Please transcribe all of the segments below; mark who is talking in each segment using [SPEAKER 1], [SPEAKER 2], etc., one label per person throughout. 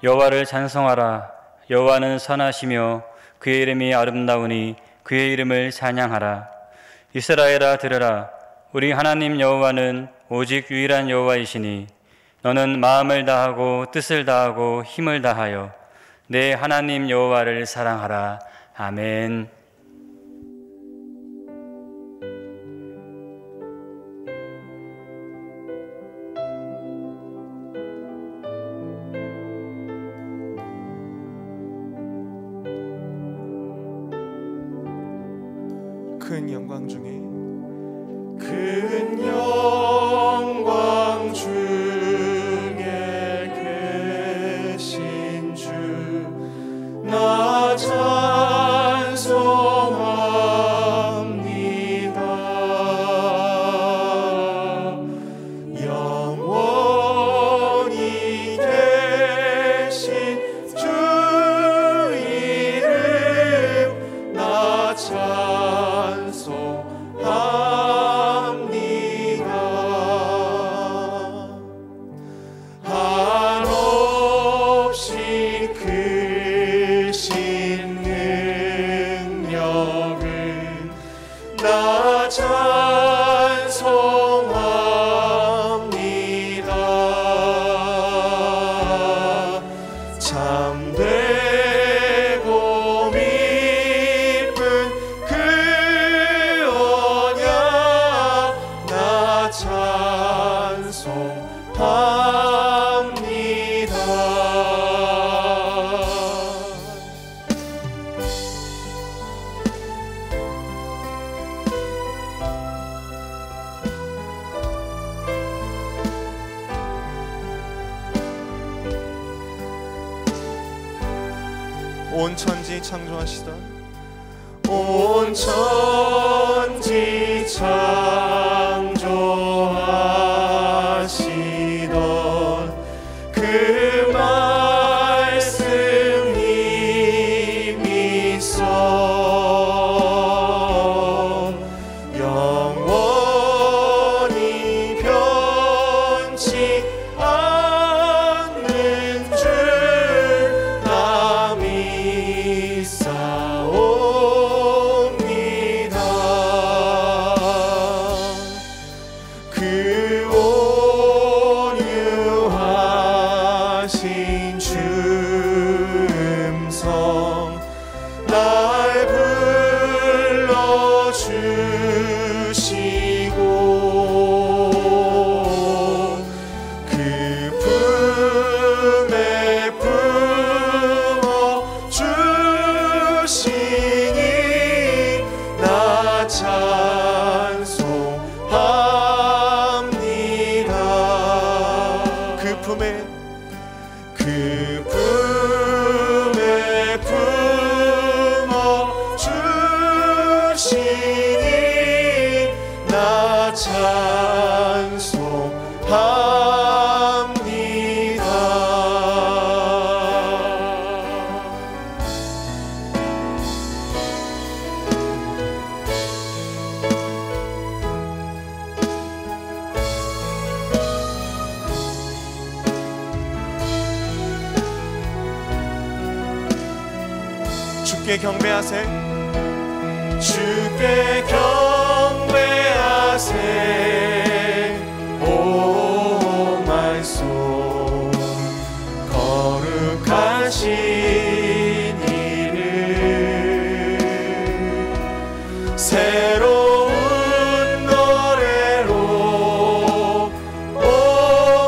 [SPEAKER 1] 여호와를 찬송하라. 여호와는 선하시며 그의 이름이 아름다우니 그의 이름을 찬양하라. 이스라엘아 들으라. 우리 하나님 여호와는 오직 유일한 여호와이시니 너는 마음을 다하고 뜻을 다하고 힘을 다하여 내 하나님 여호와를 사랑하라. 아멘.
[SPEAKER 2] 큰 영광 중에
[SPEAKER 3] 큰 영광 중에 계신 주 나 찬송합니다. 영원히 계신 주 이름 나 찬송합니다. 한없이 크신 능력은 나 찬송합니다. 참되고 미쁜 그 언약 나 찬송합니다.
[SPEAKER 2] 온 천지 창조하시던
[SPEAKER 3] 온 천지 창조하시던 그 말씀 힘이 있어 영원히 변치 않는 줄 나 믿사옵니다. 그 온유하신 주 음성 날 불러주시고 그 품에 품어 주시니 나 찬송합니다. 그 품에 품어 주시니 나 찬송합니다.
[SPEAKER 2] 주께 경배하세.
[SPEAKER 3] 주께 경배하세. 오 마이 소울 거룩하신 이름 새로운 노래로 오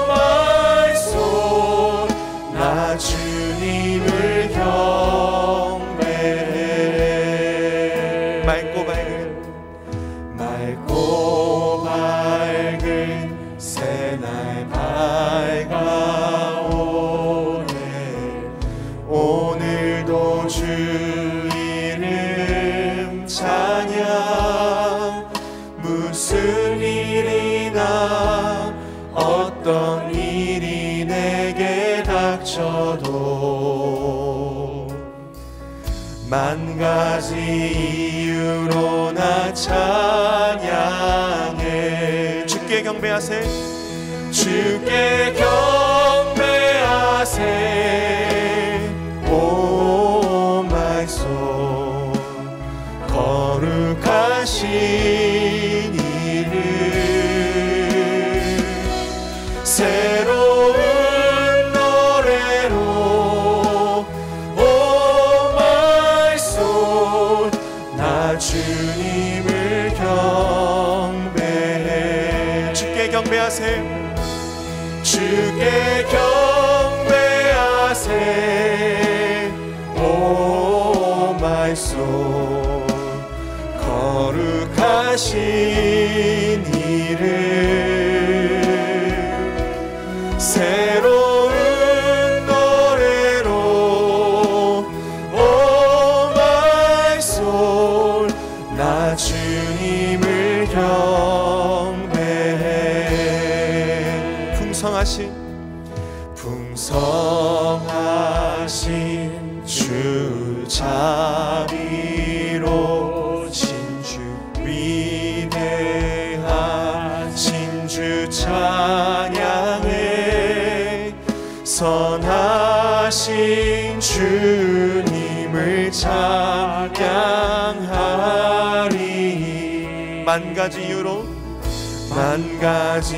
[SPEAKER 3] 마이 소울 나 주님을 경배해.
[SPEAKER 2] 맑고 밝은
[SPEAKER 3] 새날 밝아오네. 오늘도 주 이름 찬양. 무슨 일이나 어떤 일이 내게 닥쳐도 만 가지 이유로 나 찬양해.
[SPEAKER 2] 주께 경배하세.
[SPEAKER 3] 주께 경배하세.
[SPEAKER 2] 경배하세
[SPEAKER 3] 주께 경배하세 오 마이 소울 거룩하신 이름 새로운 노래로 오 마이 소울 나 주님을 경배해 풍성하신 주 자비로 진주 위대하신 주 찬양해 선하신 주님을 찬양하리
[SPEAKER 2] 만 가지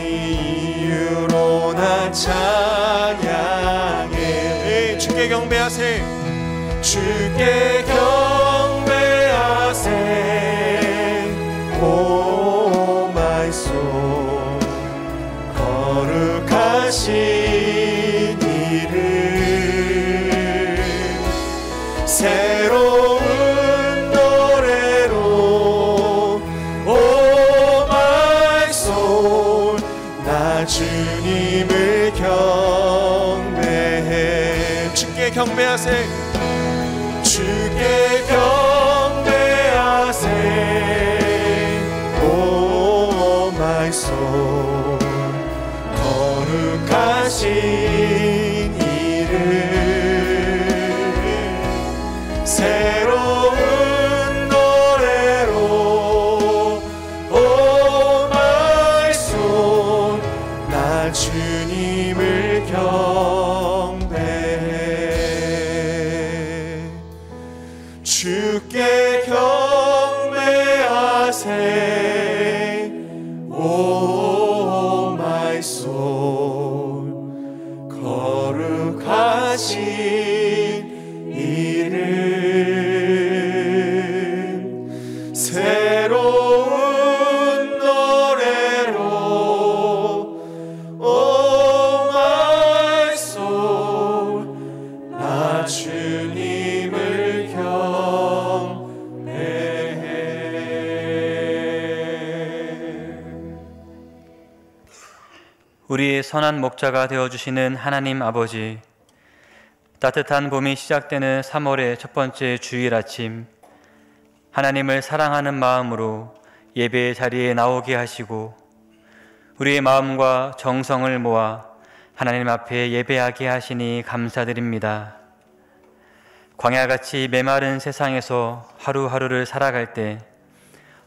[SPEAKER 2] 이유로
[SPEAKER 3] 나 찬양해
[SPEAKER 2] 주께 경배하세
[SPEAKER 3] 주께 경배하세 오 마이 소울 거룩하신 이름 새로운 노래로 오 마이 소울 나 주님을 경배해
[SPEAKER 2] 주께 경배하세
[SPEAKER 3] 주께 경배하세 오 마이 소울 거룩하신 이름 새로운 노래로 오 마이 소울 나 주님을 경배해 주께 경배하세 오 마이 소울 거룩하신 이름 새로운 노래로 오 마이 소울 나 주님을
[SPEAKER 1] 우리의 선한 목자가 되어주시는 하나님 아버지, 따뜻한 봄이 시작되는 3월의 첫 번째 주일 아침, 하나님을 사랑하는 마음으로 예배의 자리에 나오게 하시고 우리의 마음과 정성을 모아 하나님 앞에 예배하게 하시니 감사드립니다. 광야같이 메마른 세상에서 하루하루를 살아갈 때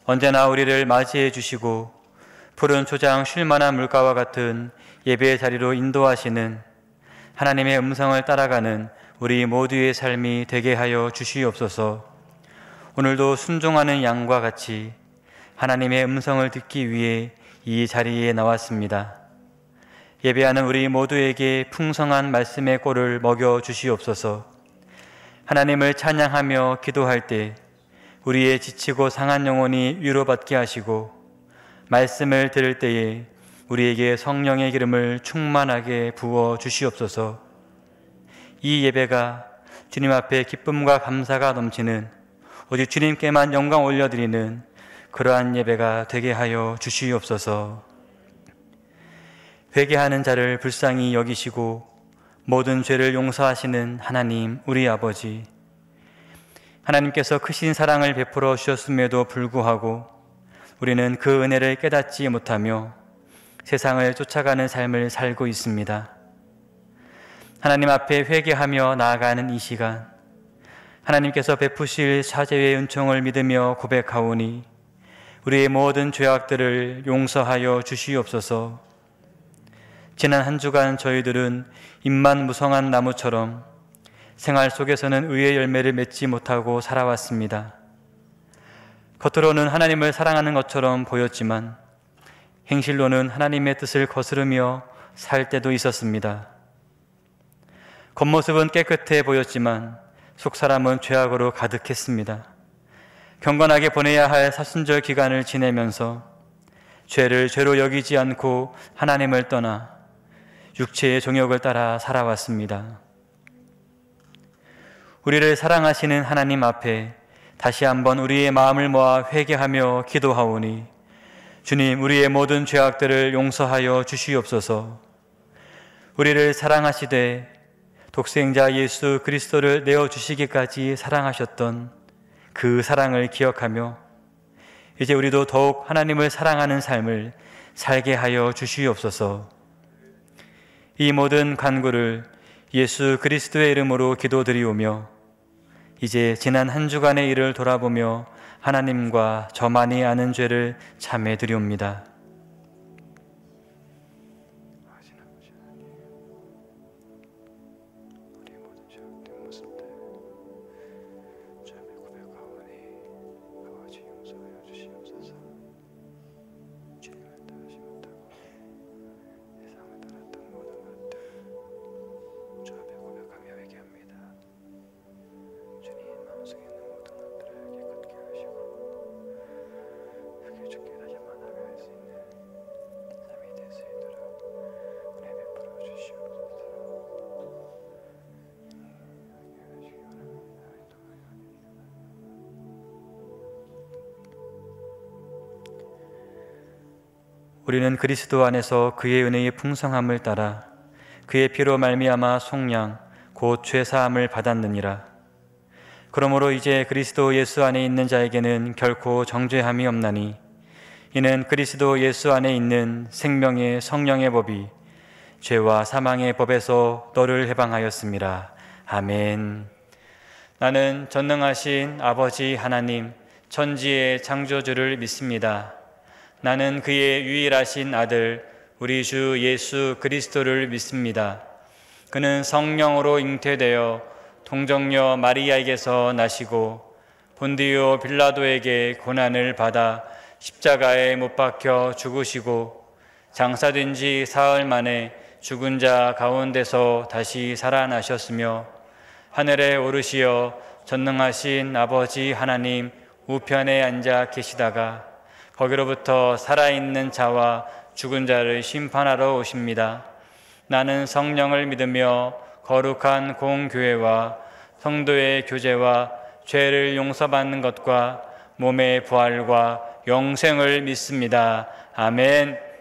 [SPEAKER 1] 언제나 우리를 맞이해 주시고 푸른 초장 쉴만한 물가와 같은 예배의 자리로 인도하시는 하나님의 음성을 따라가는 우리 모두의 삶이 되게 하여 주시옵소서. 오늘도 순종하는 양과 같이 하나님의 음성을 듣기 위해 이 자리에 나왔습니다. 예배하는 우리 모두에게 풍성한 말씀의 꼴을 먹여 주시옵소서. 하나님을 찬양하며 기도할 때 우리의 지치고 상한 영혼이 위로받게 하시고 말씀을 들을 때에 우리에게 성령의 기름을 충만하게 부어 주시옵소서. 이 예배가 주님 앞에 기쁨과 감사가 넘치는 오직 주님께만 영광 올려드리는 그러한 예배가 되게 하여 주시옵소서. 회개하는 자를 불쌍히 여기시고 모든 죄를 용서하시는 하나님 우리 아버지, 하나님께서 크신 사랑을 베풀어 주셨음에도 불구하고 우리는 그 은혜를 깨닫지 못하며 세상을 쫓아가는 삶을 살고 있습니다. 하나님 앞에 회개하며 나아가는 이 시간, 하나님께서 베푸실 사죄의 은총을 믿으며 고백하오니 우리의 모든 죄악들을 용서하여 주시옵소서. 지난 한 주간 저희들은 잎만 무성한 나무처럼 생활 속에서는 의의 열매를 맺지 못하고 살아왔습니다. 겉으로는 하나님을 사랑하는 것처럼 보였지만 행실로는 하나님의 뜻을 거스르며 살 때도 있었습니다. 겉모습은 깨끗해 보였지만 속사람은 죄악으로 가득했습니다. 경건하게 보내야 할 사순절 기간을 지내면서 죄를 죄로 여기지 않고 하나님을 떠나 육체의 정욕을 따라 살아왔습니다. 우리를 사랑하시는 하나님 앞에 다시 한번 우리의 마음을 모아 회개하며 기도하오니 주님, 우리의 모든 죄악들을 용서하여 주시옵소서. 우리를 사랑하시되 독생자 예수 그리스도를 내어주시기까지 사랑하셨던 그 사랑을 기억하며 이제 우리도 더욱 하나님을 사랑하는 삶을 살게 하여 주시옵소서. 이 모든 간구를 예수 그리스도의 이름으로 기도드리오며 이제 지난 한 주간의 일을 돌아보며 하나님과 저만이 아는 죄를 참회드리옵니다. 우리는 그리스도 안에서 그의 은혜의 풍성함을 따라 그의 피로 말미암아 속량 곧 죄사함을 받았느니라. 그러므로 이제 그리스도 예수 안에 있는 자에게는 결코 정죄함이 없나니 이는 그리스도 예수 안에 있는 생명의 성령의 법이 죄와 사망의 법에서 너를 해방하였습니다. 아멘. 나는 전능하신 아버지 하나님 천지의 창조주를 믿습니다. 나는 그의 유일하신 아들 우리 주 예수 그리스도를 믿습니다. 그는 성령으로 잉태되어 동정녀 마리아에게서 나시고 본디오 빌라도에게 고난을 받아 십자가에 못 박혀 죽으시고 장사된 지 사흘 만에 죽은 자 가운데서 다시 살아나셨으며 하늘에 오르시어 전능하신 아버지 하나님 우편에 앉아 계시다가 거기로부터 살아있는 자와 죽은 자를 심판하러 오십니다. 나는 성령을 믿으며 거룩한 공교회와 성도의 교제와 죄를 용서받는 것과 몸의 부활과 영생을 믿습니다. 아멘.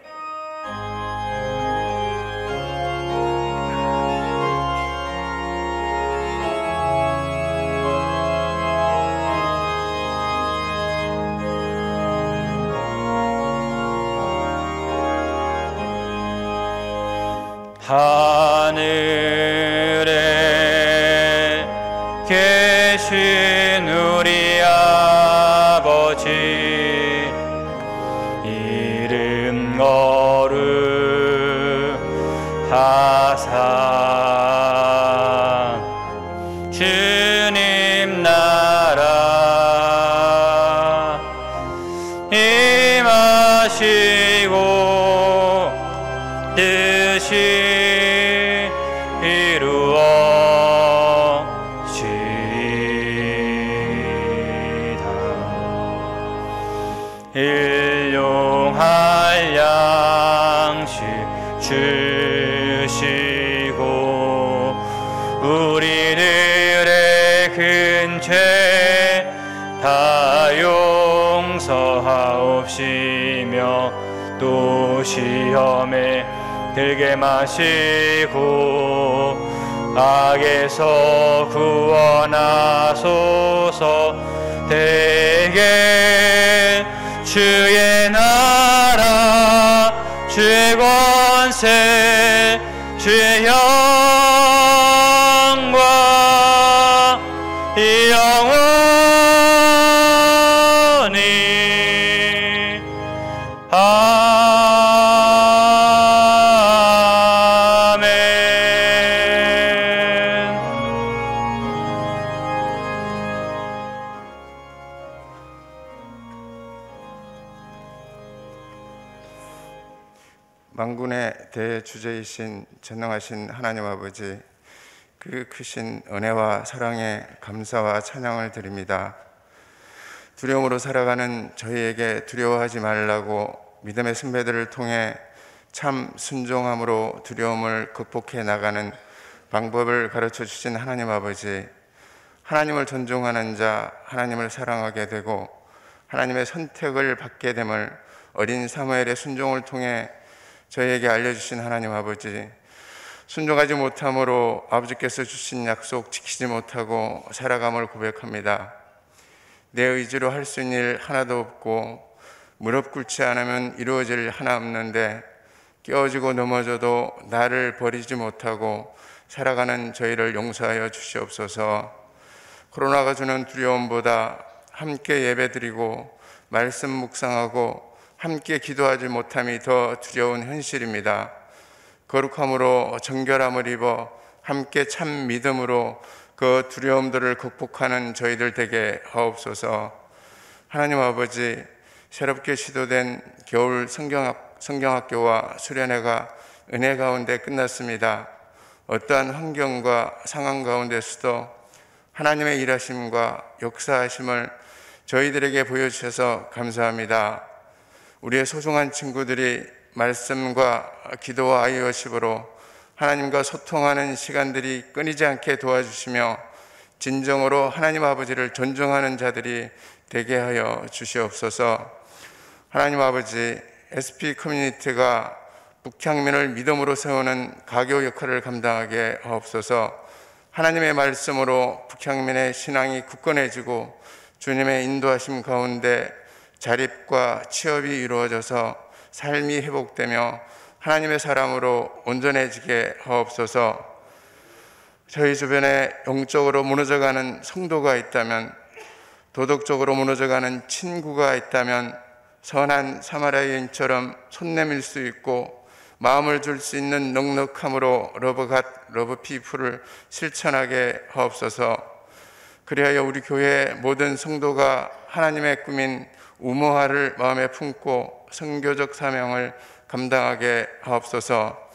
[SPEAKER 1] 하늘에 계신 우리 아버지 이름 거룩하사 주님 나라 임하시고 뜻이 일용할 양식 주시고 우리들의 큰 죄 다 용서하옵시며 또 시험에 들게 마시고 악에서 구원하소서. 대개 주의 나라 주의 권세 주의 영광 영원히 아멘.
[SPEAKER 4] 만군의 대주제이신 전능하신 하나님 아버지, 그 크신 은혜와 사랑에 감사와 찬양을 드립니다. 두려움으로 살아가는 저희에게 두려워하지 말라고 믿음의 선배들을 통해 참 순종함으로 두려움을 극복해 나가는 방법을 가르쳐 주신 하나님 아버지, 하나님을 존중하는 자, 하나님을 사랑하게 되고 하나님의 선택을 받게 됨을 어린 사무엘의 순종을 통해 저희에게 알려주신 하나님 아버지, 순종하지 못함으로 아버지께서 주신 약속 지키지 못하고 살아감을 고백합니다. 내 의지로 할 수 있는 일 하나도 없고 무릎 꿇지 않으면 이루어질 일 하나 없는데 깨어지고 넘어져도 나를 버리지 못하고 살아가는 저희를 용서하여 주시옵소서. 코로나가 주는 두려움보다 함께 예배드리고 말씀 묵상하고 함께 기도하지 못함이 더 두려운 현실입니다. 거룩함으로 정결함을 입어 함께 참 믿음으로 그 두려움들을 극복하는 저희들 되게 하옵소서. 하나님 아버지, 새롭게 시도된 겨울 성경학교와 수련회가 은혜 가운데 끝났습니다. 어떠한 환경과 상황 가운데서도 하나님의 일하심과 역사하심을 저희들에게 보여주셔서 감사합니다. 우리의 소중한 친구들이 말씀과 기도와 아이워십으로 하나님과 소통하는 시간들이 끊이지 않게 도와주시며 진정으로 하나님 아버지를 존중하는 자들이 되게 하여 주시옵소서. 하나님 아버지, SP 커뮤니티가 북향민을 믿음으로 세우는 가교 역할을 감당하게 하옵소서. 하나님의 말씀으로 북향민의 신앙이 굳건해지고 주님의 인도하심 가운데 자립과 취업이 이루어져서 삶이 회복되며 하나님의 사람으로 온전해지게 하옵소서. 저희 주변에 영적으로 무너져가는 성도가 있다면, 도덕적으로 무너져가는 친구가 있다면 선한 사마리아 여인처럼 손 내밀 수 있고 마음을 줄 수 있는 넉넉함으로 러브갓, 러브피플을 실천하게 하옵소서. 그리하여 우리 교회 모든 성도가 하나님의 꿈인 우모화를 마음에 품고 선교적 사명을 감당하게 하옵소서.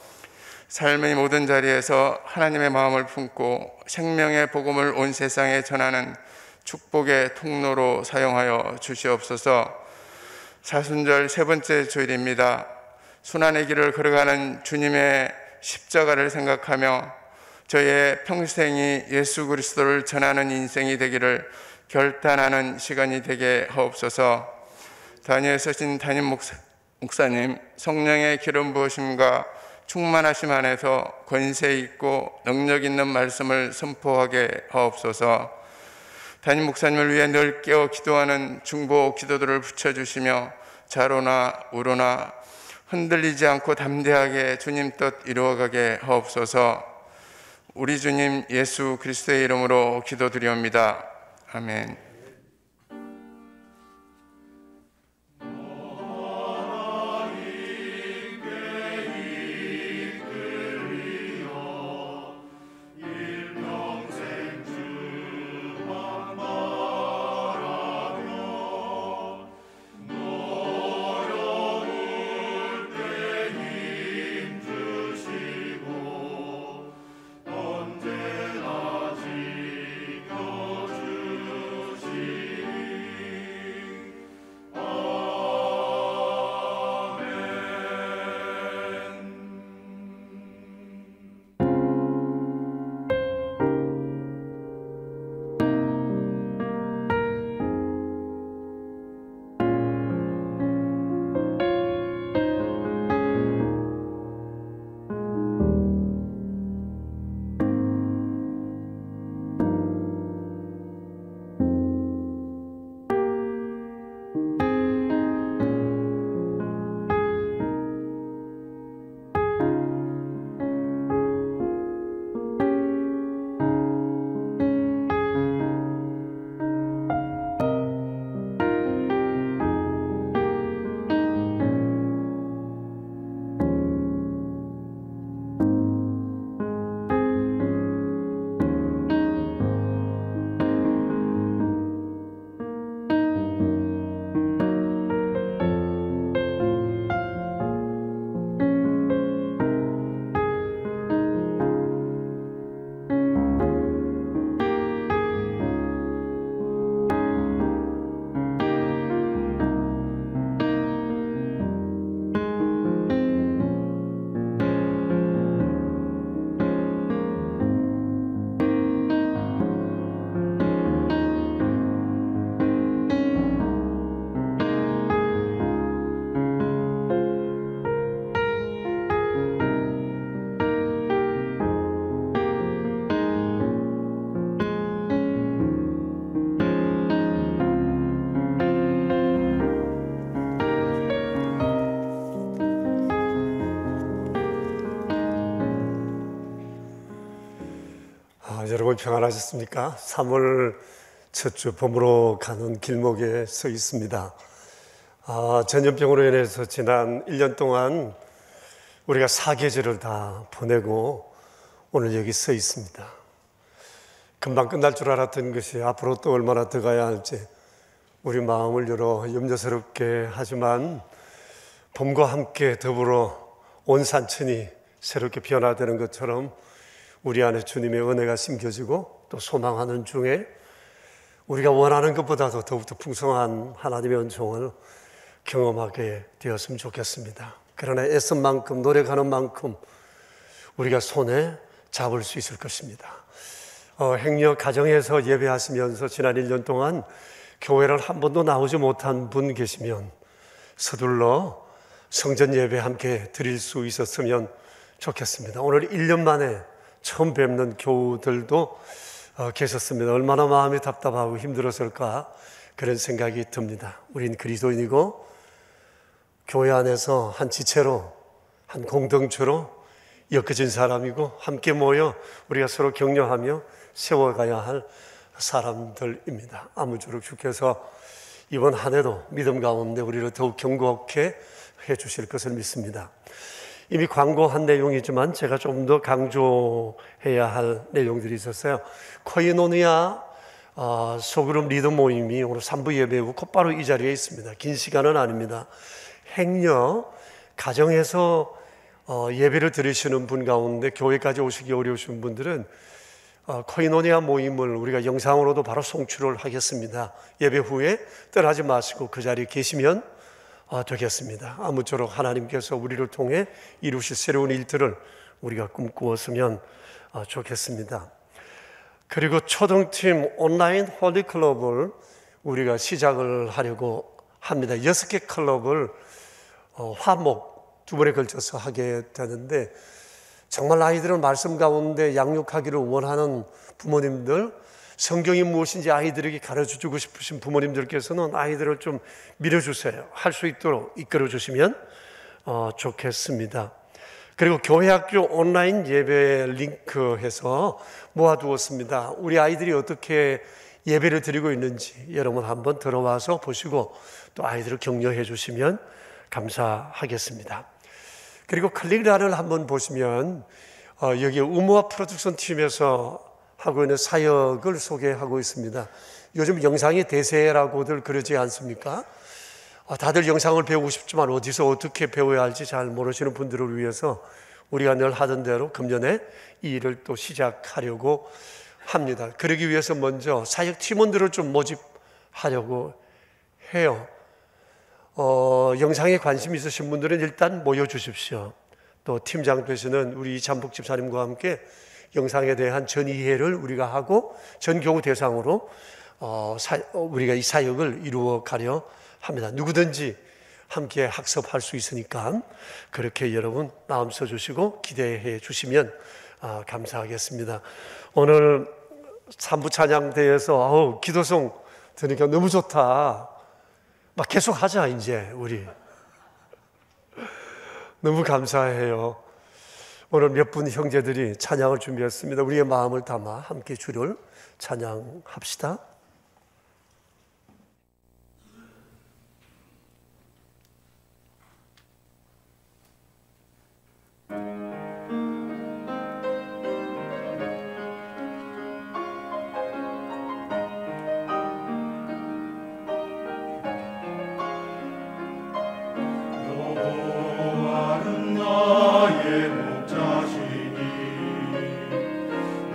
[SPEAKER 4] 삶의 모든 자리에서 하나님의 마음을 품고 생명의 복음을 온 세상에 전하는 축복의 통로로 사용하여 주시옵소서. 사순절 세 번째 주일입니다. 순환의 길을 걸어가는 주님의 십자가를 생각하며 저의 평생이 예수 그리스도를 전하는 인생이 되기를 결단하는 시간이 되게 하옵소서. 단위에 서신 담임 목사님, 성령의 기름 부으심과 충만하심 안에서 권세 있고 능력 있는 말씀을 선포하게 하옵소서. 담임 목사님을 위해 늘 깨어 기도하는 중보 기도들을 붙여주시며 자로나 우로나 흔들리지 않고 담대하게 주님 뜻 이루어가게 하옵소서. 우리 주님 예수 그리스도의 이름으로 기도드리옵니다. 아멘.
[SPEAKER 5] 여러분 평안하셨습니까? 3월 첫 주 봄으로 가는 길목에 서 있습니다. 전염병으로 인해서 지난 1년 동안 우리가 사계절을 다 보내고 오늘 여기 서 있습니다. 금방 끝날 줄 알았던 것이 앞으로 또 얼마나 더 가야 할지 우리 마음을 열어 염려스럽게 하지만 봄과 함께 더불어 온 산천이 새롭게 변화되는 것처럼 우리 안에 주님의 은혜가 심겨지고 또 소망하는 중에 우리가 원하는 것보다도 더욱더 풍성한 하나님의 은총을 경험하게 되었으면 좋겠습니다. 그러나 애쓴 만큼, 노력하는 만큼 우리가 손에 잡을 수 있을 것입니다. 행여 가정에서 예배하시면서 지난 1년 동안 교회를 한 번도 나오지 못한 분 계시면 서둘러 성전 예배 함께 드릴 수 있었으면 좋겠습니다. 오늘 1년 만에 처음 뵙는 교우들도 계셨습니다. 얼마나 마음이 답답하고 힘들었을까 그런 생각이 듭니다. 우린 그리스도인이고 교회 안에서 한 지체로, 한 공동체로 엮어진 사람이고 함께 모여 우리가 서로 격려하며 세워가야 할 사람들입니다. 아무쪼록 주께서 이번 한 해도 믿음 가운데 우리를 더욱 견고하게 해주실 것을 믿습니다. 이미 광고한 내용이지만 제가 좀 더 강조해야 할 내용들이 있었어요. 코이노니아 소그룹 리더 모임이 오늘 3부 예배 후 곧바로 이 자리에 있습니다. 긴 시간은 아닙니다. 행여 가정에서 예배를 들으시는 분 가운데 교회까지 오시기 어려우신 분들은 코이노니아 모임을 우리가 영상으로도 바로 송출을 하겠습니다. 예배 후에 떠나지 마시고 그 자리에 계시면 되겠습니다. 아무쪼록 하나님께서 우리를 통해 이루실 새로운 일들을 우리가 꿈꾸었으면 좋겠습니다. 그리고 초등팀 온라인 홀리클럽을 우리가 시작을 하려고 합니다. 6개 클럽을 화목 2번에 걸쳐서 하게 되는데 정말 아이들은 말씀 가운데 양육하기를 원하는 부모님들, 성경이 무엇인지 아이들에게 가르쳐주고 싶으신 부모님들께서는 아이들을 좀 밀어주세요. 할 수 있도록 이끌어주시면 좋겠습니다. 그리고 교회학교 온라인 예배 링크해서 모아두었습니다. 우리 아이들이 어떻게 예배를 드리고 있는지 여러분 한번 들어와서 보시고 또 아이들을 격려해 주시면 감사하겠습니다. 그리고 클릭란을 한번 보시면 여기 의무화 프로덕션 팀에서 하고 있는 사역을 소개하고 있습니다. 요즘 영상이 대세라고들 그러지 않습니까? 다들 영상을 배우고 싶지만 어디서 어떻게 배워야 할지 잘 모르시는 분들을 위해서 우리가 늘 하던 대로 금년에 이 일을 또 시작하려고 합니다. 그러기 위해서 먼저 사역 팀원들을 좀 모집하려고 해요. 영상에 관심 있으신 분들은 일단 모여주십시오. 또 팀장 되시는 우리 이찬복 집사님과 함께 영상에 대한 전이해를 우리가 하고 전 교우 대상으로 우리가 이 사역을 이루어 가려 합니다. 누구든지 함께 학습할 수 있으니까 그렇게 여러분 마음 써주시고 기대해 주시면 감사하겠습니다. 오늘 3부 찬양대에서 기도송 들으니까 너무 좋다. 막 계속 하자 이제 우리. 너무 감사해요. 오늘 몇 분 형제들이 찬양을 준비했습니다. 우리의 마음을 담아 함께 주를 찬양합시다.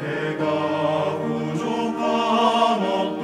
[SPEAKER 3] 내가 부족함 없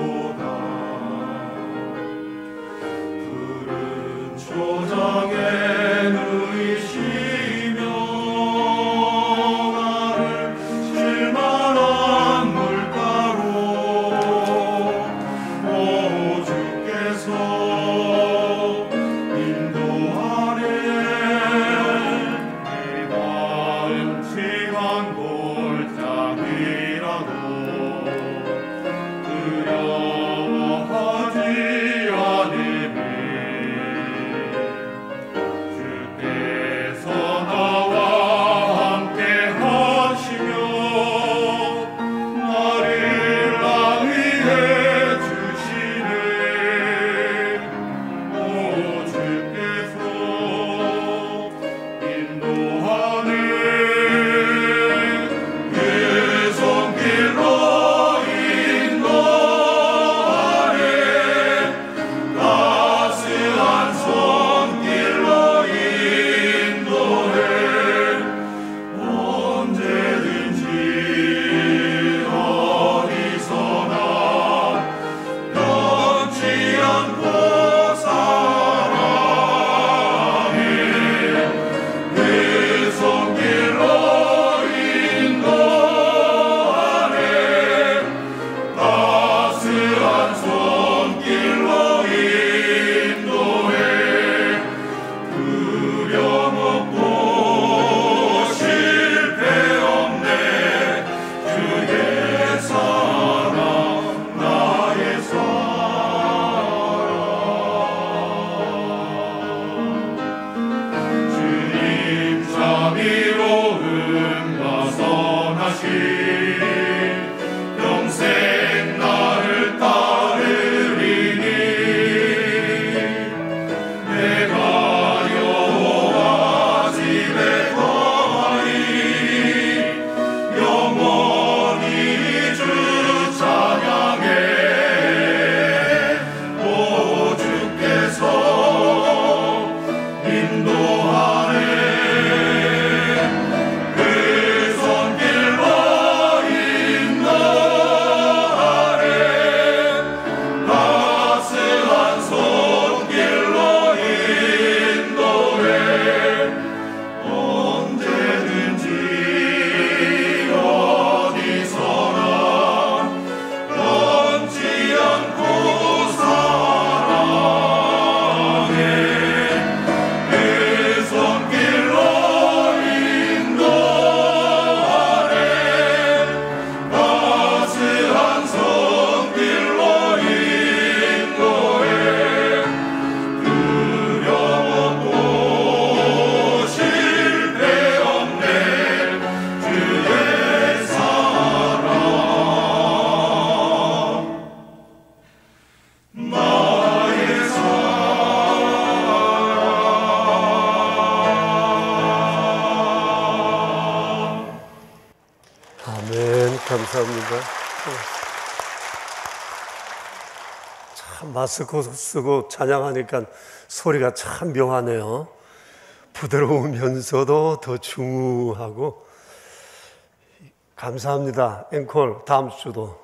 [SPEAKER 5] 감사합니다. 참 마스크 쓰고 찬양하니까 소리가 참 묘하네요. 부드러우면서도 더 중후하고. 감사합니다. 앵콜 다음 주도.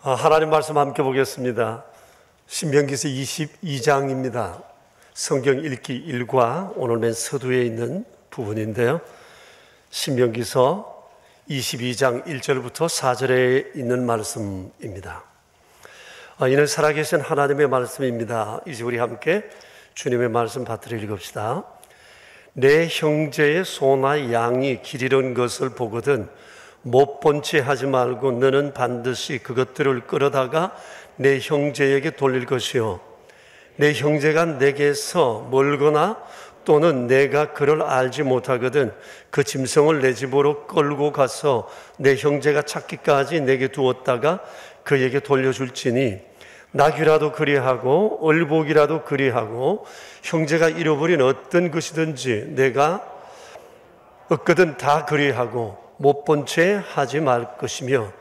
[SPEAKER 5] 하나님 말씀 함께 보겠습니다. 신명기서 22장입니다. 성경 읽기 1과 오늘 맨 서두에 있는 부분인데요. 신명기서 22장 1절부터 4절에 있는 말씀입니다. 이는 살아계신 하나님의 말씀입니다. 이제 우리 함께 주님의 말씀 받들어 읽읍시다. 내 형제의 소나 양이 길 잃은 것을 보거든 못 본 채 하지 말고 너는 반드시 그것들을 끌어다가 내 형제에게 돌릴 것이요 내 형제가 내게서 멀거나 또는 내가 그를 알지 못하거든 그 짐승을 내 집으로 끌고 가서 내 형제가 찾기까지 내게 두었다가 그에게 돌려줄지니 낙이라도 그리하고 얼복이라도 그리하고 형제가 잃어버린 어떤 것이든지 내가 얻거든 다 그리하고 못 본 채 하지 말 것이며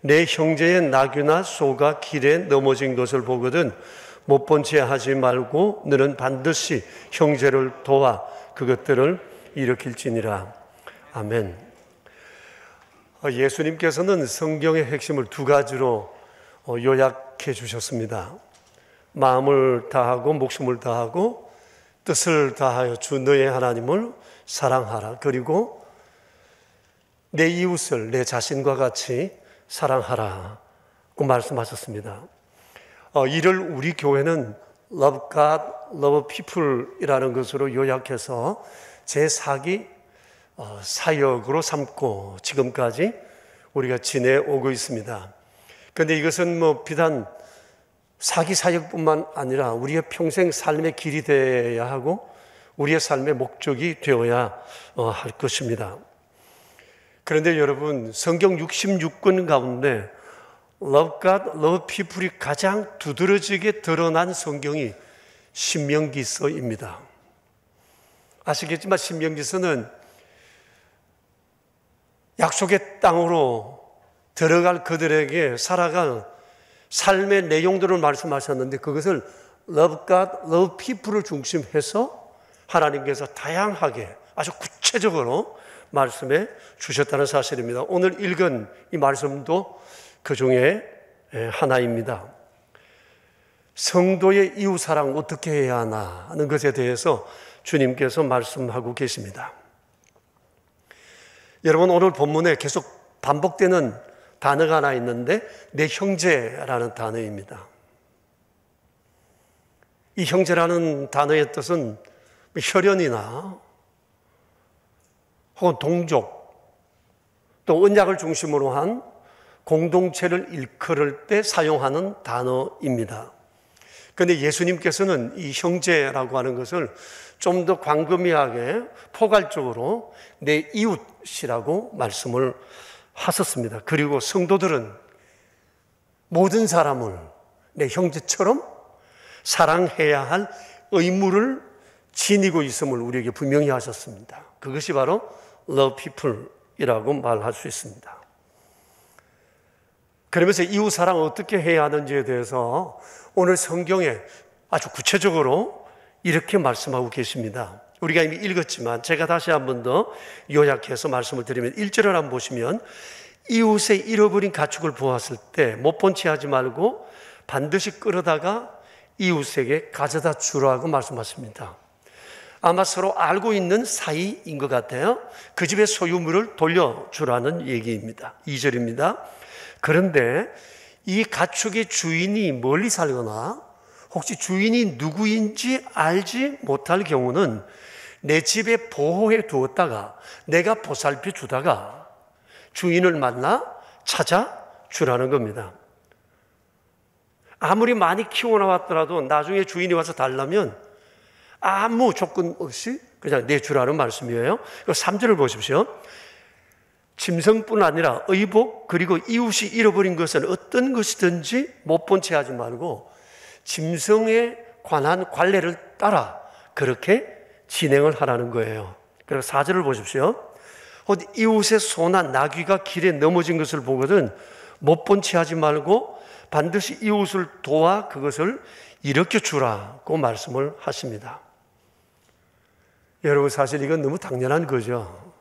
[SPEAKER 5] 내 형제의 낙이나 소가 길에 넘어진 것을 보거든 못 본 채 하지 말고 너는 반드시 형제를 도와 그것들을 일으킬지니라. 아멘. 예수님께서는 성경의 핵심을 두 가지로 요약해 주셨습니다. 마음을 다하고 목숨을 다하고 뜻을 다하여 주 너의 하나님을 사랑하라. 그리고 내 이웃을 내 자신과 같이 사랑하라고 말씀하셨습니다. 이를 우리 교회는 Love God, Love People 이라는 것으로 요약해서 제4기 사역으로 삼고 지금까지 우리가 지내오고 있습니다. 그런데 이것은 비단 사기 사역뿐만 아니라 우리의 평생 삶의 길이 되어야 하고 우리의 삶의 목적이 되어야 할 것입니다. 그런데 여러분, 성경 66권 가운데 Love God, Love People이 가장 두드러지게 드러난 성경이 신명기서입니다. 아시겠지만 신명기서는 약속의 땅으로 들어갈 그들에게 살아갈 삶의 내용들을 말씀하셨는데, 그것을 Love God, Love People을 중심해서 하나님께서 다양하게 아주 구체적으로 말씀해 주셨다는 사실입니다. 오늘 읽은 이 말씀도 그 중에 하나입니다. 성도의 이웃사랑 어떻게 해야 하나 하는 것에 대해서 주님께서 말씀하고 계십니다. 여러분, 오늘 본문에 계속 반복되는 단어가 하나 있는데 내 형제라는 단어입니다. 이 형제라는 단어의 뜻은 혈연이나 혹은 동족, 또 언약을 중심으로 한 공동체를 일컬을 때 사용하는 단어입니다. 그런데 예수님께서는 이 형제라고 하는 것을 좀 더 광범위하게 포괄적으로 내 이웃이라고 말씀을 하셨습니다. 그리고 성도들은 모든 사람을 내 형제처럼 사랑해야 할 의무를 지니고 있음을 우리에게 분명히 하셨습니다. 그것이 바로 Love People이라고 말할 수 있습니다. 그러면서 이웃 사랑 어떻게 해야 하는지에 대해서 오늘 성경에 아주 구체적으로 이렇게 말씀하고 계십니다. 우리가 이미 읽었지만 제가 다시 한 번 더 요약해서 말씀을 드리면 1절을 한번 보시면 이웃의 잃어버린 가축을 보았을 때 못 본 채 하지 말고 반드시 끌어다가 이웃에게 가져다 주라고 말씀하십니다. 아마 서로 알고 있는 사이인 것 같아요. 그 집의 소유물을 돌려주라는 얘기입니다. 2절입니다. 그런데 이 가축의 주인이 멀리 살거나 혹시 주인이 누구인지 알지 못할 경우는 내 집에 보호해 두었다가 내가 보살펴 주다가 주인을 만나 찾아주라는 겁니다. 아무리 많이 키워나왔더라도 나중에 주인이 와서 달라면 아무 조건 없이 그냥 내주라는 말씀이에요. 3절을 보십시오. 짐승뿐 아니라 의복 그리고 이웃이 잃어버린 것은 어떤 것이든지 못 본 채 하지 말고 짐승에 관한 관례를 따라 그렇게 진행을 하라는 거예요. 그리고 4절을 보십시오. 이웃의 소나 나귀가 길에 넘어진 것을 보거든 못 본 채 하지 말고 반드시 이웃을 도와 그것을 일으켜 주라고 말씀을 하십니다. 여러분, 사실 이건 너무 당연한 거죠.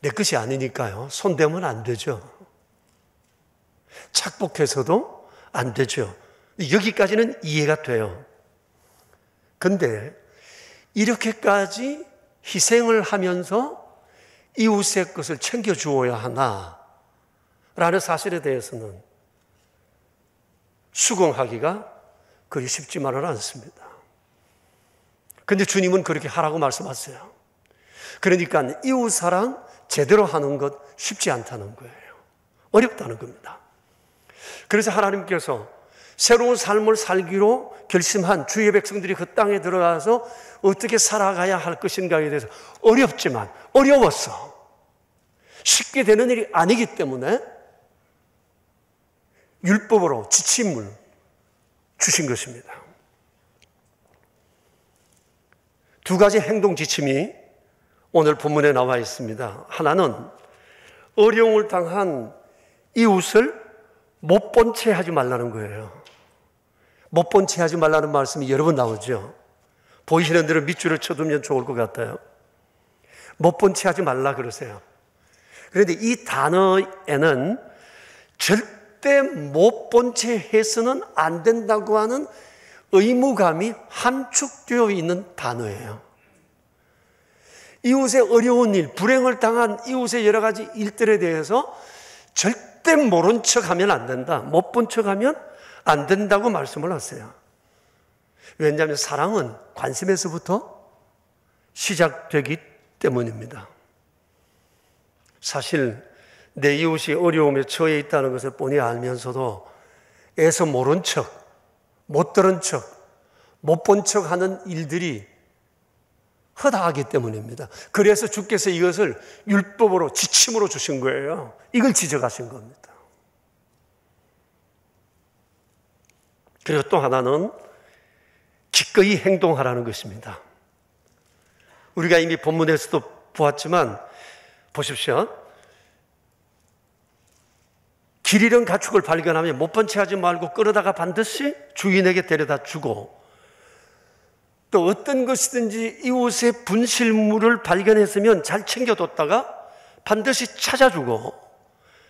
[SPEAKER 5] 내 것이 아니니까요. 손대면 안 되죠. 착복해서도 안 되죠. 여기까지는 이해가 돼요. 근데 이렇게까지 희생을 하면서 이웃의 것을 챙겨주어야 하나라는 사실에 대해서는 수긍하기가 그리 쉽지만은 않습니다. 근데 주님은 그렇게 하라고 말씀하세요. 그러니까 이웃 사랑 제대로 하는 것 쉽지 않다는 거예요. 어렵다는 겁니다. 그래서 하나님께서 새로운 삶을 살기로 결심한 주의 백성들이 그 땅에 들어가서 어떻게 살아가야 할 것인가에 대해서 어렵지만 어려웠어. 쉽게 되는 일이 아니기 때문에 율법으로 지침을 주신 것입니다. 두 가지 행동 지침이 오늘 본문에 나와 있습니다. 하나는 어려움을 당한 이웃을 못 본 채 하지 말라는 거예요. 못 본 채 하지 말라는 말씀이 여러 번 나오죠. 보이시는 대로 밑줄을 쳐두면 좋을 것 같아요. 못 본 채 하지 말라 그러세요. 그런데 이 단어에는 절대 못 본 채 해서는 안 된다고 하는 의무감이 함축되어 있는 단어예요. 이웃의 어려운 일, 불행을 당한 이웃의 여러 가지 일들에 대해서 절대 모른 척하면 안 된다. 못 본 척하면 안 된다고 말씀을 하세요. 왜냐하면 사랑은 관심에서부터 시작되기 때문입니다. 사실 내 이웃이 어려움에 처해 있다는 것을 뻔히 알면서도 애써 모른 척, 못 들은 척, 못 본 척하는 일들이 허다하기 때문입니다. 그래서 주께서 이것을 율법으로 지침으로 주신 거예요. 이걸 지적하신 겁니다. 그리고 또 하나는 기꺼이 행동하라는 것입니다. 우리가 이미 본문에서도 보았지만 보십시오. 길 잃은 가축을 발견하면 못 본 채 하지 말고 끌어다가 반드시 주인에게 데려다 주고, 또 어떤 것이든지 이웃의 분실물을 발견했으면 잘 챙겨뒀다가 반드시 찾아주고,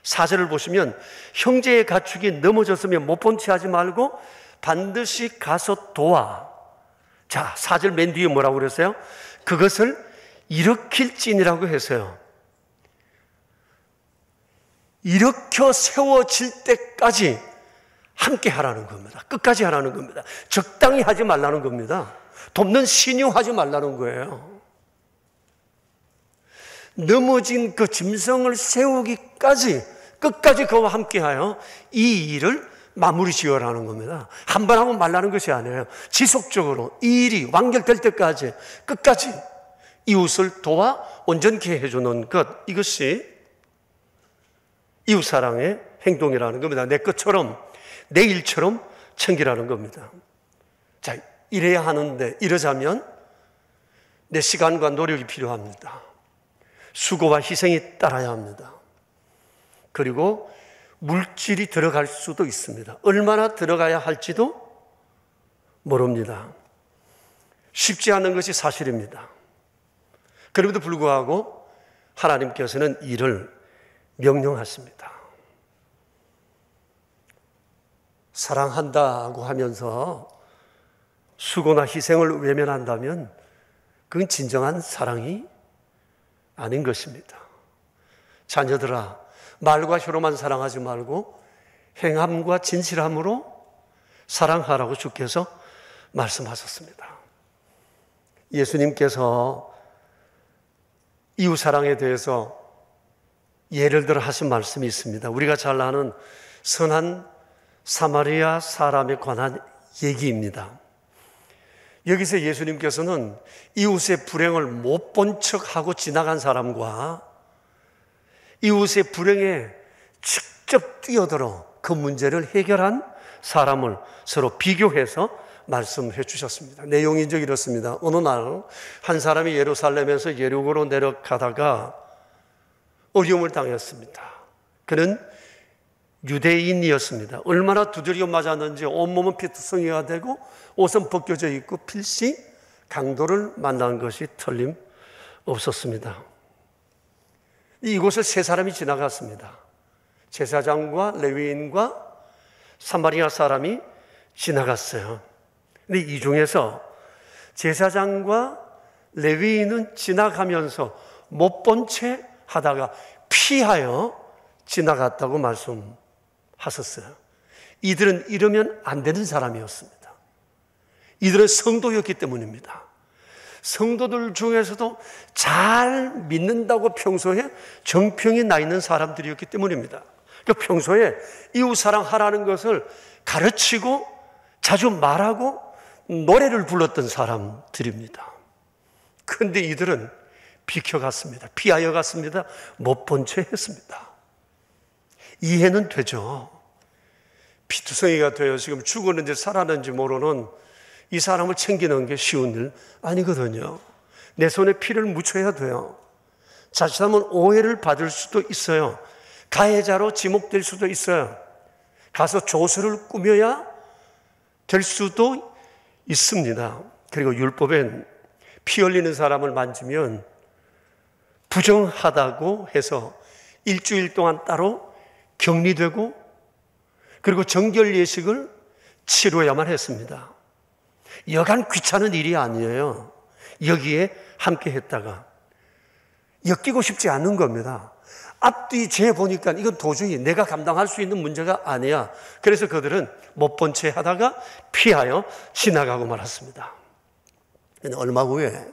[SPEAKER 5] 4절을 보시면 형제의 가축이 넘어졌으면 못 본 채 하지 말고 반드시 가서 도와. 자, 4절 맨 뒤에 뭐라고 그랬어요? 그것을 일으킬진이라고 했어요. 일으켜 세워질 때까지 함께 하라는 겁니다. 끝까지 하라는 겁니다. 적당히 하지 말라는 겁니다. 돕는 신용하지 말라는 거예요. 넘어진 그 짐승을 세우기까지 끝까지 그와 함께하여 이 일을 마무리 지어라는 겁니다. 한 번 하고 말라는 것이 아니에요. 지속적으로 이 일이 완결될 때까지 끝까지 이웃을 도와 온전케 해주는 것, 이것이 이웃사랑의 행동이라는 겁니다. 내 것처럼, 내 일처럼 챙기라는 겁니다. 자, 이래야 하는데, 이러자면 내 시간과 노력이 필요합니다. 수고와 희생이 따라야 합니다. 그리고 물질이 들어갈 수도 있습니다. 얼마나 들어가야 할지도 모릅니다. 쉽지 않은 것이 사실입니다. 그럼에도 불구하고 하나님께서는 이를 명령하십니다. 사랑한다고 하면서 수고나 희생을 외면한다면 그건 진정한 사랑이 아닌 것입니다. 자녀들아, 말과 혀로만 사랑하지 말고 행함과 진실함으로 사랑하라고 주께서 말씀하셨습니다. 예수님께서 이웃사랑에 대해서 예를 들어 하신 말씀이 있습니다. 우리가 잘 아는 선한 사마리아 사람에 관한 얘기입니다. 여기서 예수님께서는 이웃의 불행을 못 본 척하고 지나간 사람과 이웃의 불행에 직접 뛰어들어 그 문제를 해결한 사람을 서로 비교해서 말씀해 주셨습니다. 내용이 이렇습니다. 어느 날 한 사람이 예루살렘에서 예루고로 내려가다가 어려움을 당했습니다. 그는 유대인이었습니다. 얼마나 두드려 맞았는지 온몸은 피투성이가 되고 옷은 벗겨져 있고 필시 강도를 만난 것이 틀림없었습니다. 이곳을 세 사람이 지나갔습니다. 제사장과 레위인과 사마리아 사람이 지나갔어요. 근데 이 중에서 제사장과 레위인은 지나가면서 못 본 채 하다가 피하여 지나갔다고 말씀하셨어요. 이들은 이러면 안 되는 사람이었습니다. 이들은 성도였기 때문입니다. 성도들 중에서도 잘 믿는다고 평소에 정평이 나 있는 사람들이었기 때문입니다. 그러니까 평소에 이웃사랑하라는 것을 가르치고 자주 말하고 노래를 불렀던 사람들입니다. 그런데 이들은 비켜갔습니다. 피하여 갔습니다. 못 본 채 했습니다. 이해는 되죠. 피투성이가 되어 지금 죽었는지 살았는지 모르는 이 사람을 챙기는 게 쉬운 일 아니거든요. 내 손에 피를 묻혀야 돼요. 자칫하면 오해를 받을 수도 있어요. 가해자로 지목될 수도 있어요. 가서 조서를 꾸며야 될 수도 있습니다. 그리고 율법엔 피 흘리는 사람을 만지면 부정하다고 해서 일주일 동안 따로 격리되고 그리고 정결 예식을 치러야만 했습니다. 여간 귀찮은 일이 아니에요. 여기에 함께 했다가 엮이고 싶지 않은 겁니다. 앞뒤 재 보니까 이건 도저히 내가 감당할 수 있는 문제가 아니야. 그래서 그들은 못 본 채 하다가 피하여 지나가고 말았습니다. 그런데 얼마 후에